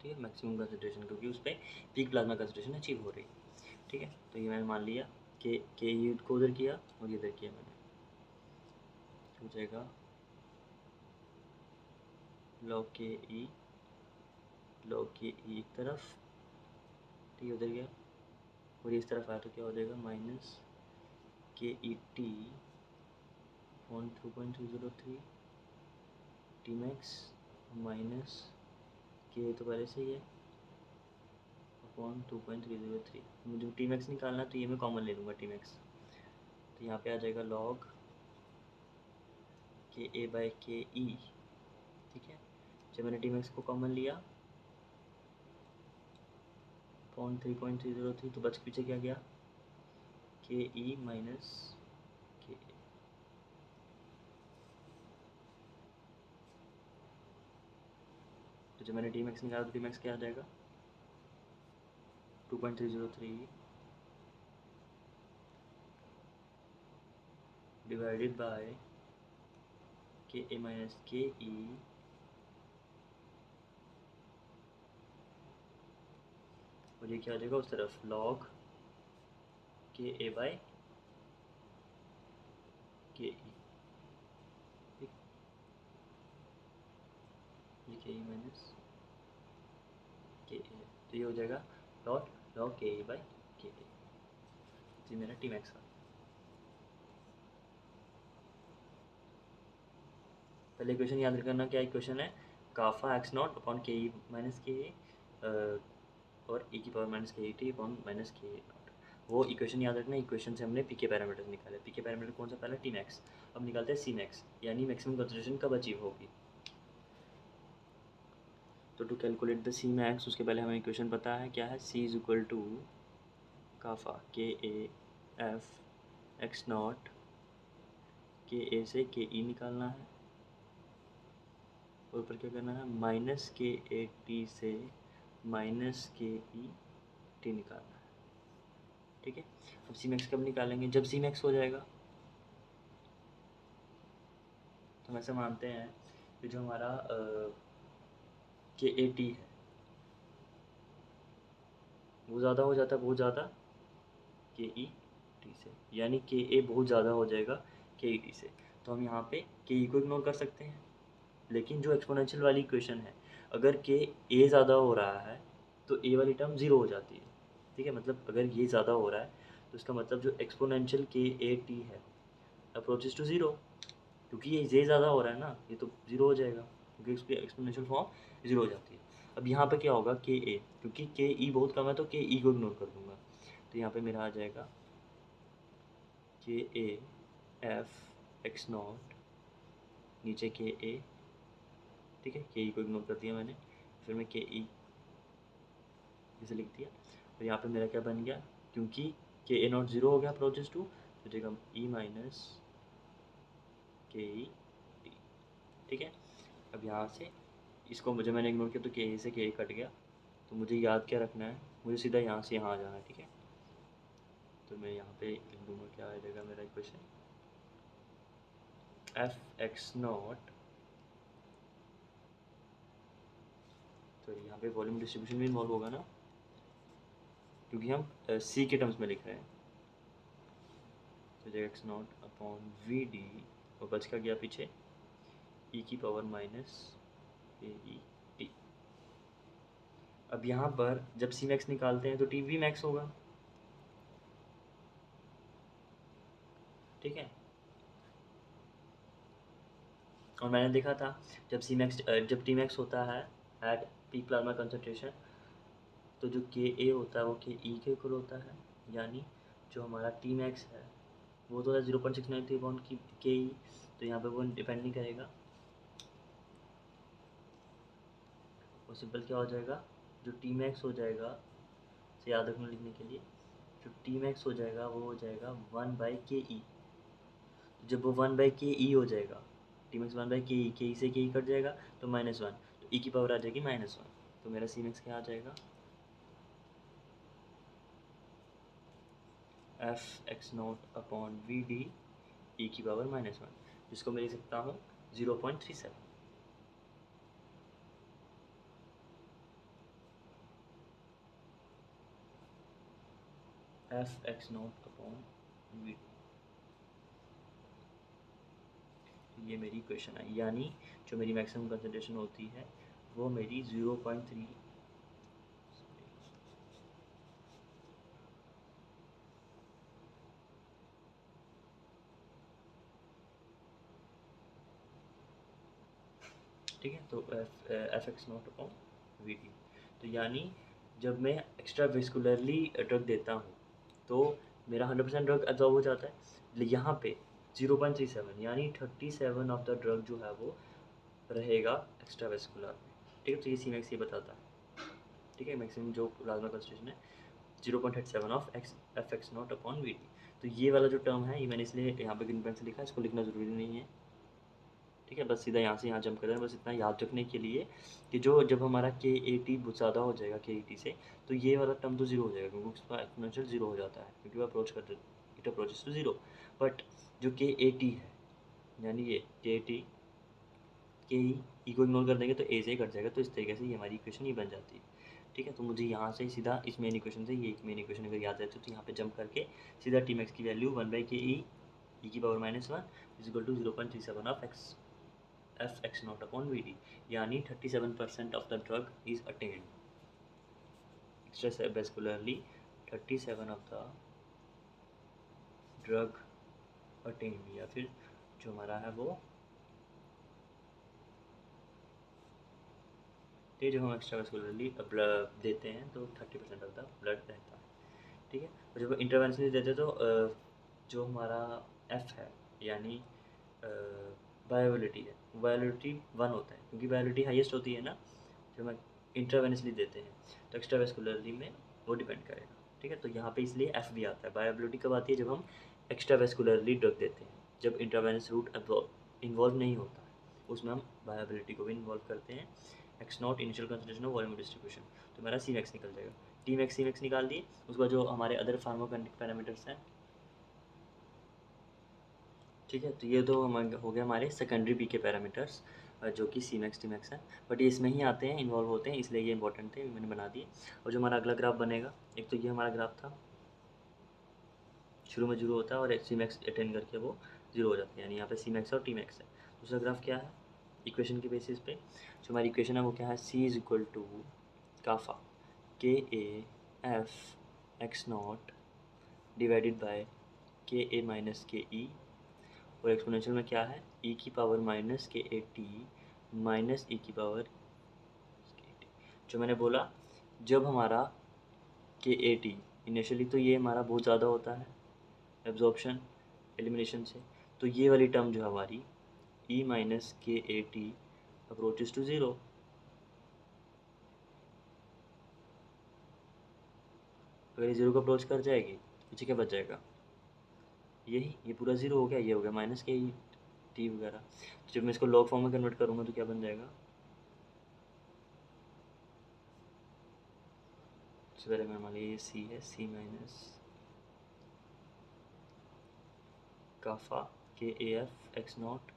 ठीक है, मैक्सिमम कंसंट्रेशन, क्योंकि उस पर पीक प्लाज्मा कंसंट्रेशन अचीव हो रही है, ठीक है। तो ये मैंने मान लिया कि के ई को उधर किया और इधर किया मैंने, हो जाएगा लॉग के ई एक तरफ, ठीक है, उधर गया और ये इस तरफ आया तो क्या हो जाएगा minus K E T upon 2.303 T max minus के तो पहले से ही है अपॉन 2.303, मुझे टी मैक्स निकालना है तो ये मैं कॉमन ले लूँगा टी मैक्स, तो यहाँ पे आ जाएगा लॉग के ए बाई के ई, ठीक है। जब मैंने टी मैक्स को कॉमन लिया अपॉन 3.303 तो बच पीछे क्या गया के ई माइनस के ए, तो जब मैंने टी मैक्स निकाला तो टी मैक्स क्या आ जाएगा 2.303 डिवाइडेड बाय के ए माइनस के ई, और ये क्या आ जाएगा उस तरफ लॉग के ए बाई के ई, ठीक, ये के ई माइनस के ए, तो ये हो जाएगा डॉट लॉग के ए बाई के ए, जी मेरा टी मैक्स का। पहले इक्वेशन याद रखना, क्या इक्वेशन है, काफा एक्स नॉट अपॉन के ई माइनस के ए और ई की power minus K E T upon minus K A not, वो इक्वेशन याद रखना, इक्वेशन से हमने पीके पैरामीटर्स निकाले। पीके पैरामीटर कौन सा पहला? T max. अब निकालते हैं सी मैक्स, यानी मैक्सिमम कंसंट्रेशन कब अचीव होगी। तो to calculate the C max उसके पहले हमें इक्वेशन पता है क्या है, सी इज इक्वल टू काफा K A F X not, के ए से के ई निकालना है और ऊपर क्या करना है, माइनस के ए टी से माइनस के ई टी निकालना है। ठीक है, अब सी मैक्स कब निकालेंगे, जब सी मैक्स हो जाएगा। तो हम ऐसे मानते हैं कि जो हमारा के ए टी है वो ज़्यादा हो जाता है, बहुत ज़्यादा के ई टी से, यानी के ए बहुत ज़्यादा हो जाएगा के ई टी से। तो हम यहाँ पे के ई को इग्नोर कर सकते हैं, लेकिन जो एक्सपोनेंशियल वाली इक्वेशन है, अगर के ए ज़्यादा हो रहा है तो ए वाली टर्म ज़ीरो हो जाती है। ठीक है, मतलब अगर ये ज़्यादा हो रहा है तो इसका मतलब जो एक्सपोनेंशियल के ए टी है अप्रोचेस टू ज़ीरो, क्योंकि ये ज़्यादा हो रहा है ना, ये तो ज़ीरो हो जाएगा क्योंकि इसकी एक्सपोनेंशियल फॉर्म ज़ीरो हो जाती है। अब यहाँ पे क्या होगा, के ए, क्योंकि के ई बहुत कम है तो के ई को इग्नोर कर दूँगा। तो यहाँ पे मेरा आ जाएगा के ए एफ एक्स नॉट, नीचे के ए, ठीक है, के ई को इग्नोर कर दिया मैंने, फिर मैं के ई इसे लिख दिया। और यहाँ पे मेरा क्या बन गया, क्योंकि के ए नॉट ज़ीरो हो गया अप्रोचेस टू, तो जाएगा E minus K E T. ठीक है, अब यहाँ से इसको मुझे मैंने इग्नोर किया तो के ए से के ए कट गया। तो मुझे याद क्या रखना है, मुझे सीधा यहाँ से यहाँ आ जाना है। ठीक है, तो मैं यहाँ पे लिख दूँगा, क्या आ जाएगा मेरा इक्वेशन, एफ एक्स नॉट, तो यहाँ पे वॉल्यूम डिस्ट्रीब्यूशन भी इन्वॉल्व होगा ना, क्योंकि हम सी के टर्म्स में लिख रहे हैं। तो जो X naught upon V D, और बच का गया पीछे ई की power minus K E T. अब यहाँ पर जब सी मैक्स निकालते हैं तो टी वी मैक्स होगा। ठीक है, और मैंने देखा था जब सी मैक्स जब टी मैक्स होता है एट पीक प्लाज्मा कंसंट्रेशन, तो जो के ए होता है वो के ई के इक्वल होता है, यानी जो हमारा टी मैक्स है वो तो है 0.693 अपॉन की के ई, तो यहाँ पे वो डिपेंड नहीं करेगा। वो सिंपल क्या हो जाएगा, जो टी मैक्स हो जाएगा, से याद रखना लिखने के लिए, जो टी मैक्स हो जाएगा वो हो जाएगा 1/ke। जब वो 1/ke हो जाएगा, टी मैक्स 1/ke, के ई से के ई कट जाएगा तो -1, तो ई की पावर आ जाएगी -1। तो मेरा सी मैक्स क्या आ जाएगा, F X naught upon V D E की पावर -1, जिसको मैं लिख सकता हूँ 0.37। F X naught upon V D, ये मेरी इक्वेशन है, यानी जो मेरी मैक्सिमम कंसंट्रेशन होती है वो मेरी 0.3, ठीक है, तो F X naught upon V D. तो यानी जब मैं एक्स्ट्रा वेस्कुलरली ड्रग देता हूँ तो मेरा 100% ड्रग एब्जॉर्ब हो जाता है, यहाँ पे 0.37 यानी 37 ऑफ द ड्रग जो है वो रहेगा एक्स्ट्रा वेस्कुलर में। ठीक है, तो ये सी मैक्स ये बताता है। ठीक है, मैक्सिमम जो प्लाज्मा कंसंट्रेशन है 0.37 of X F X naught upon V D. तो ये वाला जो टर्म है ये मैंने इसलिए यहाँ पे ग्रीन पेन से लिखा है, इसको लिखना ज़रूरी नहीं है। ठीक है, बस सीधा यहाँ से यहाँ जंप कर रहे हैं, बस इतना याद रखने के लिए कि जो जब हमारा के ए टी बहुत ज़्यादा हो जाएगा के ई टी से, तो ये वाला टर्म तो ज़ीरो हो जाएगा क्योंकि उसका एक्सपोनेंशियल ज़ीरो हो जाता है, क्योंकि वो अप्रोच कर it approaches to zero. But जो के ए टी है, यानी ये के ए टी, के ई को इग्नोर कर देंगे तो ए से कट जाएगा, तो इस तरीके से ये हमारी इक्वेशन ही बन जाती है। ठीक है, तो मुझे यहाँ से सीधा इस मेन इक्वेशन से ये एक मेन इक्वेशन अगर याद रहती है तो यहाँ पे जंप करके सीधा टी मैक्स की वैल्यू 1/ke ई की power -1 is equal to 0.37 of X F X naught upon V D, यानी 37% of the drug is attained extravascularly, 37 of the drug attained, या फिर जो हमारा है वो ये जो हम एक्स्ट्रावेस्कुलरली ब्लड देते हैं तो 30% ऑफ द ब्लड रहता है। ठीक है। और जब इंटरवेंशनली देते तो जो हमारा एफ है यानी वायबिलिटी है, वायबिलिटी 1 होता है, क्योंकि वायबिलिटी हाईएस्ट होती है ना जब हम इंट्रावेनसली देते हैं, तो एक्स्ट्रावेस्कुलरली में वो डिपेंड करेगा, ठीक है। तो यहाँ पे इसलिए एफ भी आता है। वायबिलिटी कब आती है? जब हम एक्स्ट्रावेस्कुलरली ड्रग देते हैं, जब इंट्रावेनस रूट इन्वॉल्व नहीं होता है, उसमें हम वायबिलिटी को भी इन्वॉल्व करते हैं। X not initial concentration of volume distribution, तो मेरा सी मैक्स निकल जाएगा। टी मैक्स सी मैक्स निकाल दिए, उसके बाद जो हमारे अदर फार्माकोकाइनेटिक पैरामीटर्स हैं, ठीक है। तो ये तो हो गया हमारे सेकेंडरी पी के पैरामीटर्स जो कि सी मैक्स टी मैक्स है, बट ये इसमें ही आते हैं, इन्वॉल्व होते हैं, इसलिए ये इंपॉर्टेंट थे, मैंने बना दिए। और जो हमारा अगला ग्राफ बनेगा, एक तो ये हमारा ग्राफ था, शुरू में जीरो होता है और सी मैक्स अटेंड करके वो जीरो हो जाता है, यानी यहाँ पे सी मैक्स और टी मैक्स है। दूसरा ग्राफ क्या है? इक्वेशन के बेसिस पे जो हमारी इक्वेशन है वो क्या है? सी इज इक्वल टू काफा K A F X not divided by के ए माइनस के ई, और एक्सपोनेंशियल में क्या है? e की power minus K A T minus e की पावर के टी। जो मैंने बोला, जब हमारा के ए टी इनिशियली तो ये हमारा बहुत ज़्यादा होता है एब्जॉर्प्शन एलिमिनेशन से, तो ये वाली टर्म जो हमारी e minus K A T approaches to zero, अगर ये ज़ीरो को अप्रोच कर जाएगी तो पीछे क्या बच जाएगा? यही, ये पूरा ज़ीरो हो गया, ये हो गया माइनस के ई टी वगैरह। तो जब मैं इसको लॉग फॉर्म में कन्वर्ट करूँगा तो क्या बन जाएगा? सबसे पहले मैं मान लीजिए ये सी है, सी minus Kafa K A F X not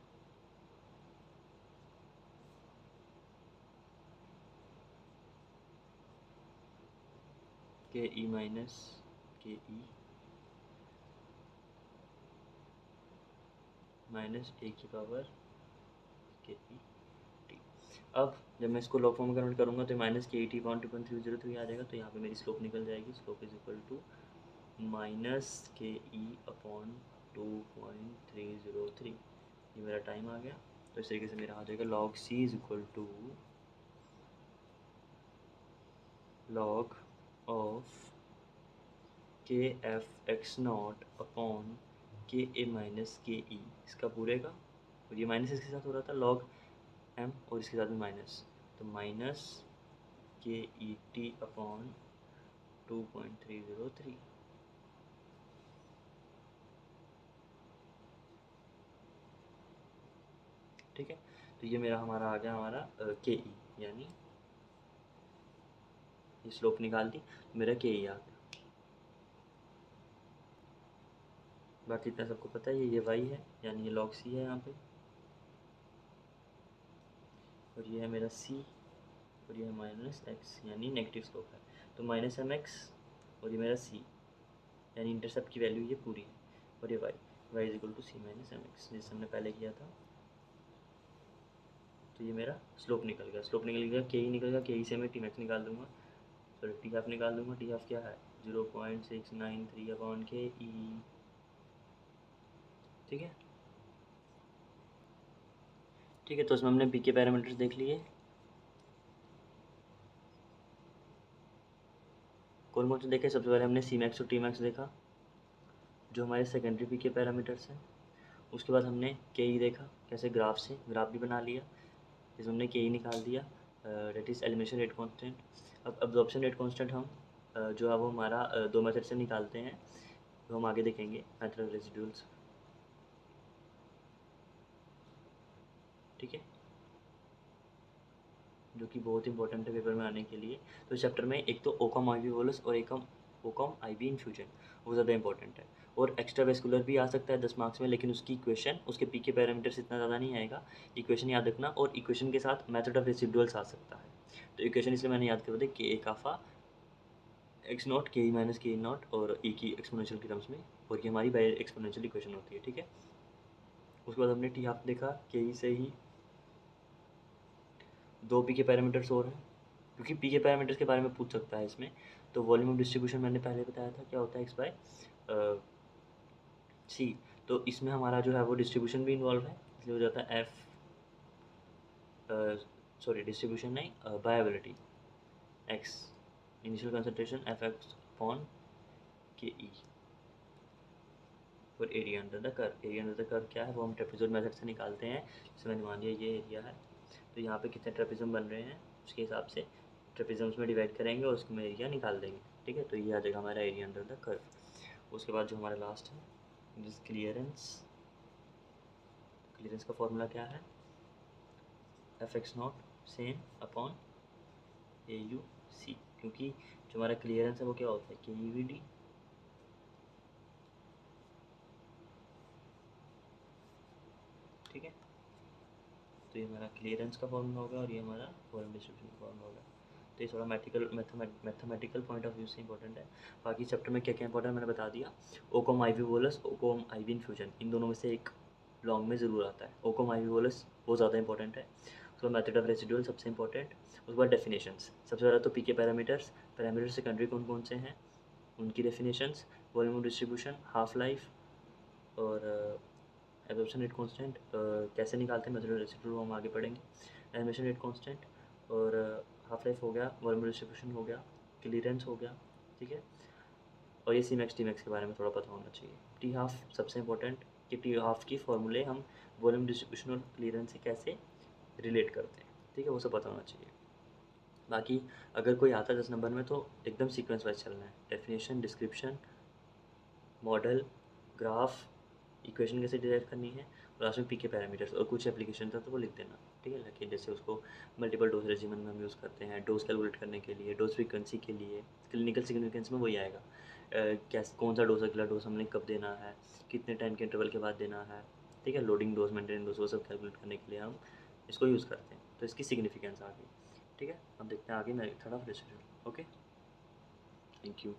K E minus K E minus A की पावर के ई टी। अब जब मैं इसको लॉग फॉर्म में कन्वर्ट करूँगा तो minus K E T point 2.303 आ जाएगा, तो यहाँ पे मेरी स्लोप निकल जाएगी। Slope is equal to minus K E upon 2.303। ये मेरा टाइम आ गया, तो इस तरीके से मेरा आ जाएगा log C is equal to log of K F X naught upon K A minus K ई, इसका पूरे का, और ये माइनस इसके साथ हो रहा था लॉग एम, और इसके साथ भी माइनस, तो minus K E T upon 2.303। ठीक है, तो ये मेरा हमारा आ गया हमारा के ई, यानी ये स्लोप निकाल दी, मेरा के ई आ गया। बाकी इतना सबको पता है, ये वाई है, यानी ये लॉग सी है यहाँ पे, और ये है मेरा सी, और ये है माइनस एक्स, यानी नेगेटिव स्लोप है, तो माइनस एम एक्स, और ये मेरा सी, यानी इंटरसेप्ट की वैल्यू ये पूरी है, और ये Y, Y is equal to C minus M X, जैसे हमने पहले किया था। तो ये मेरा स्लोप निकल गया, स्लोप निकल गया, के ई निकल गया, के ई से मैं टी मैक्स निकाल दूंगा, सॉरी टी हाफ निकाल दूंगा। टी हाफ क्या है? 0.693 अपॉन के ई, ठीक है। ठीक है, तो इसमें हमने पी के पैरामीटर्स देख लिए। कौन कौन से देखे? सबसे पहले हमने सी मैक्स और टी मैक्स देखा, जो हमारे सेकेंडरी पी के पैरामीटर्स हैं। उसके बाद हमने के ई देखा, कैसे ग्राफ से, ग्राफ भी बना लिया, इसमें हमने के ई निकाल दिया, that is elimination rate constant. अब अब्जॉर्प्शन रेट कांस्टेंट हम जो है वो हमारा दो मेथड से निकालते हैं, तो हम आगे देखेंगे मेथड ऑफ रेसिड्यूल्स, ठीक है, जो कि बहुत इंपॉर्टेंट है पेपर में आने के लिए। तो इस चैप्टर में एक तो ओकम आई वी बोलस और एक ओकम आई वी इन्फ्यूजन, वो ज़्यादा इंपॉर्टेंट है। और एक्स्ट्रा वेस्कुलर भी आ सकता है 10 मार्क्स में, लेकिन उसकी इक्वेशन, उसके पी के पैरामीटर्स इतना ज़्यादा नहीं आएगा, इक्वेशन याद रखना, और इक्वेशन के साथ मेथड ऑफ रेसिडुअल्स आ सकता है। तो इक्वेशन इसलिए मैंने याद करवा दी, के ए Kafa x not K E minus K E not और ई की एक्सपोनेंशियल की टर्म्स में, और ये हमारी बाय एक्सपोनेंशियल इक्वेशन होती है, ठीक है। उसके बाद हमने टी हाफ देखा, के ई से ही दो पी के पैरामीटर्स और हैं, क्योंकि पी के पैरामीटर्स के बारे में पूछ सकता है इसमें। तो वॉल्यूम ऑफ डिस्ट्रीब्यूशन मैंने पहले बताया था क्या होता है, एक्स बाय सी, तो इसमें हमारा जो है वो डिस्ट्रीब्यूशन भी इन्वॉल्व है, इसलिए हो जाता है एफ, सॉरी डिस्ट्रीब्यूशन नहीं, viability x, initial concentration F x upon के ई और area under the curve. Area under the curve क्या है वो हम ट्रेपेजोइड मेथड से निकालते हैं। जैसे मैंने मान लिया ये एरिया है, तो यहाँ पे कितने ट्रेपेजम बन रहे हैं उसके हिसाब से ट्रेपेजम्स में डिवाइड करेंगे और उसमें एरिया निकाल देंगे। ठीक है, तो ये आ जाएगा हमारा एरिया अंडर द कर्व। उसके बाद जो हमारा लास्ट है जिस क्लियरेंस, क्लियरेंस का फॉर्मूला क्या है, F X not same upon A U C, क्योंकि जो हमारा क्लियरेंस है वो क्या होता है के यू वी डी ठीक है। तो ये हमारा क्लियरेंस का फॉर्मूला होगा और ये हमारा वॉल्यूम डिस्ट्रीब्यूशन का फॉर्मूला होगा। तो ये थोड़ा मैथमेटिकल पॉइंट ऑफ व्यू से इंपॉर्टेंट है। बाकी चैप्टर में क्या क्या इंपॉर्टेंट मैंने बता दिया। Okom ivy bolus, Okom IV infusion, इन दोनों में से एक लॉन्ग में ज़रूर आता है। ओकोम आईवी बोलस बहुत ज़्यादा इंपॉर्टेंट है। उसके बाद मेथड ऑफ रेसिडुअल सबसे इंपॉर्टेंट। उसके बाद डेफिनेशंस, सबसे ज़्यादा तो पीके पैरामीटर्स, पैरामीटर सेकेंडरी कौन कौन से हैं उनकी definitions, volume distribution, half life और एब्जॉर्प्शन रेट कांस्टेंट कैसे निकालते हैं मेथड ऑफ रेसिडुअल वो हम आगे पढ़ेंगे। एनिमेशन रेट कांस्टेंट और हाफ लाइफ हो गया, वॉल्यूम डिस्ट्रीब्यूशन हो गया, क्लियरेंस हो गया। ठीक है, और ये सी मैक्स टी मैक्स के बारे में थोड़ा पता होना चाहिए। टी हाफ सबसे इंपॉर्टेंट कि टी हाफ की फॉर्मूले हम वॉल्यूम डिस्ट्रीब्यूशन और क्लियरेंस से कैसे रिलेट करते हैं। ठीक है, वो सब पता होना चाहिए। बाकी अगर कोई आता है 10 नंबर में तो एकदम सीक्वेंस वाइज चलना है। Definition, description, model, graph, equation कैसे डिराइव करनी है और लास्ट में पीके पैरामीटर्स और कुछ एप्लीकेशन था तो वो लिख देना। ठीक है, लेकिन जैसे उसको मल्टीपल डोज रेजिमेंट में हम यूज़ करते हैं डोज कैलकुलेट करने के लिए, डोज फ्रीक्वेंसी के लिए, क्लिनिकल सिग्निफिकेंस में वही आएगा। कैसे कौन सा डोज, अगला डोज हमने कब देना है, कितने टाइम के इंटरवल के बाद देना है। ठीक है, लोडिंग डोज, मेंटेन डोज, वो सब कैलकुलेट करने के लिए हम इसको यूज़ करते हैं। तो इसकी सिग्निफिकेंस आ गई। ठीक है, अब देखते हैं आगे method of residual. Okay, thank you.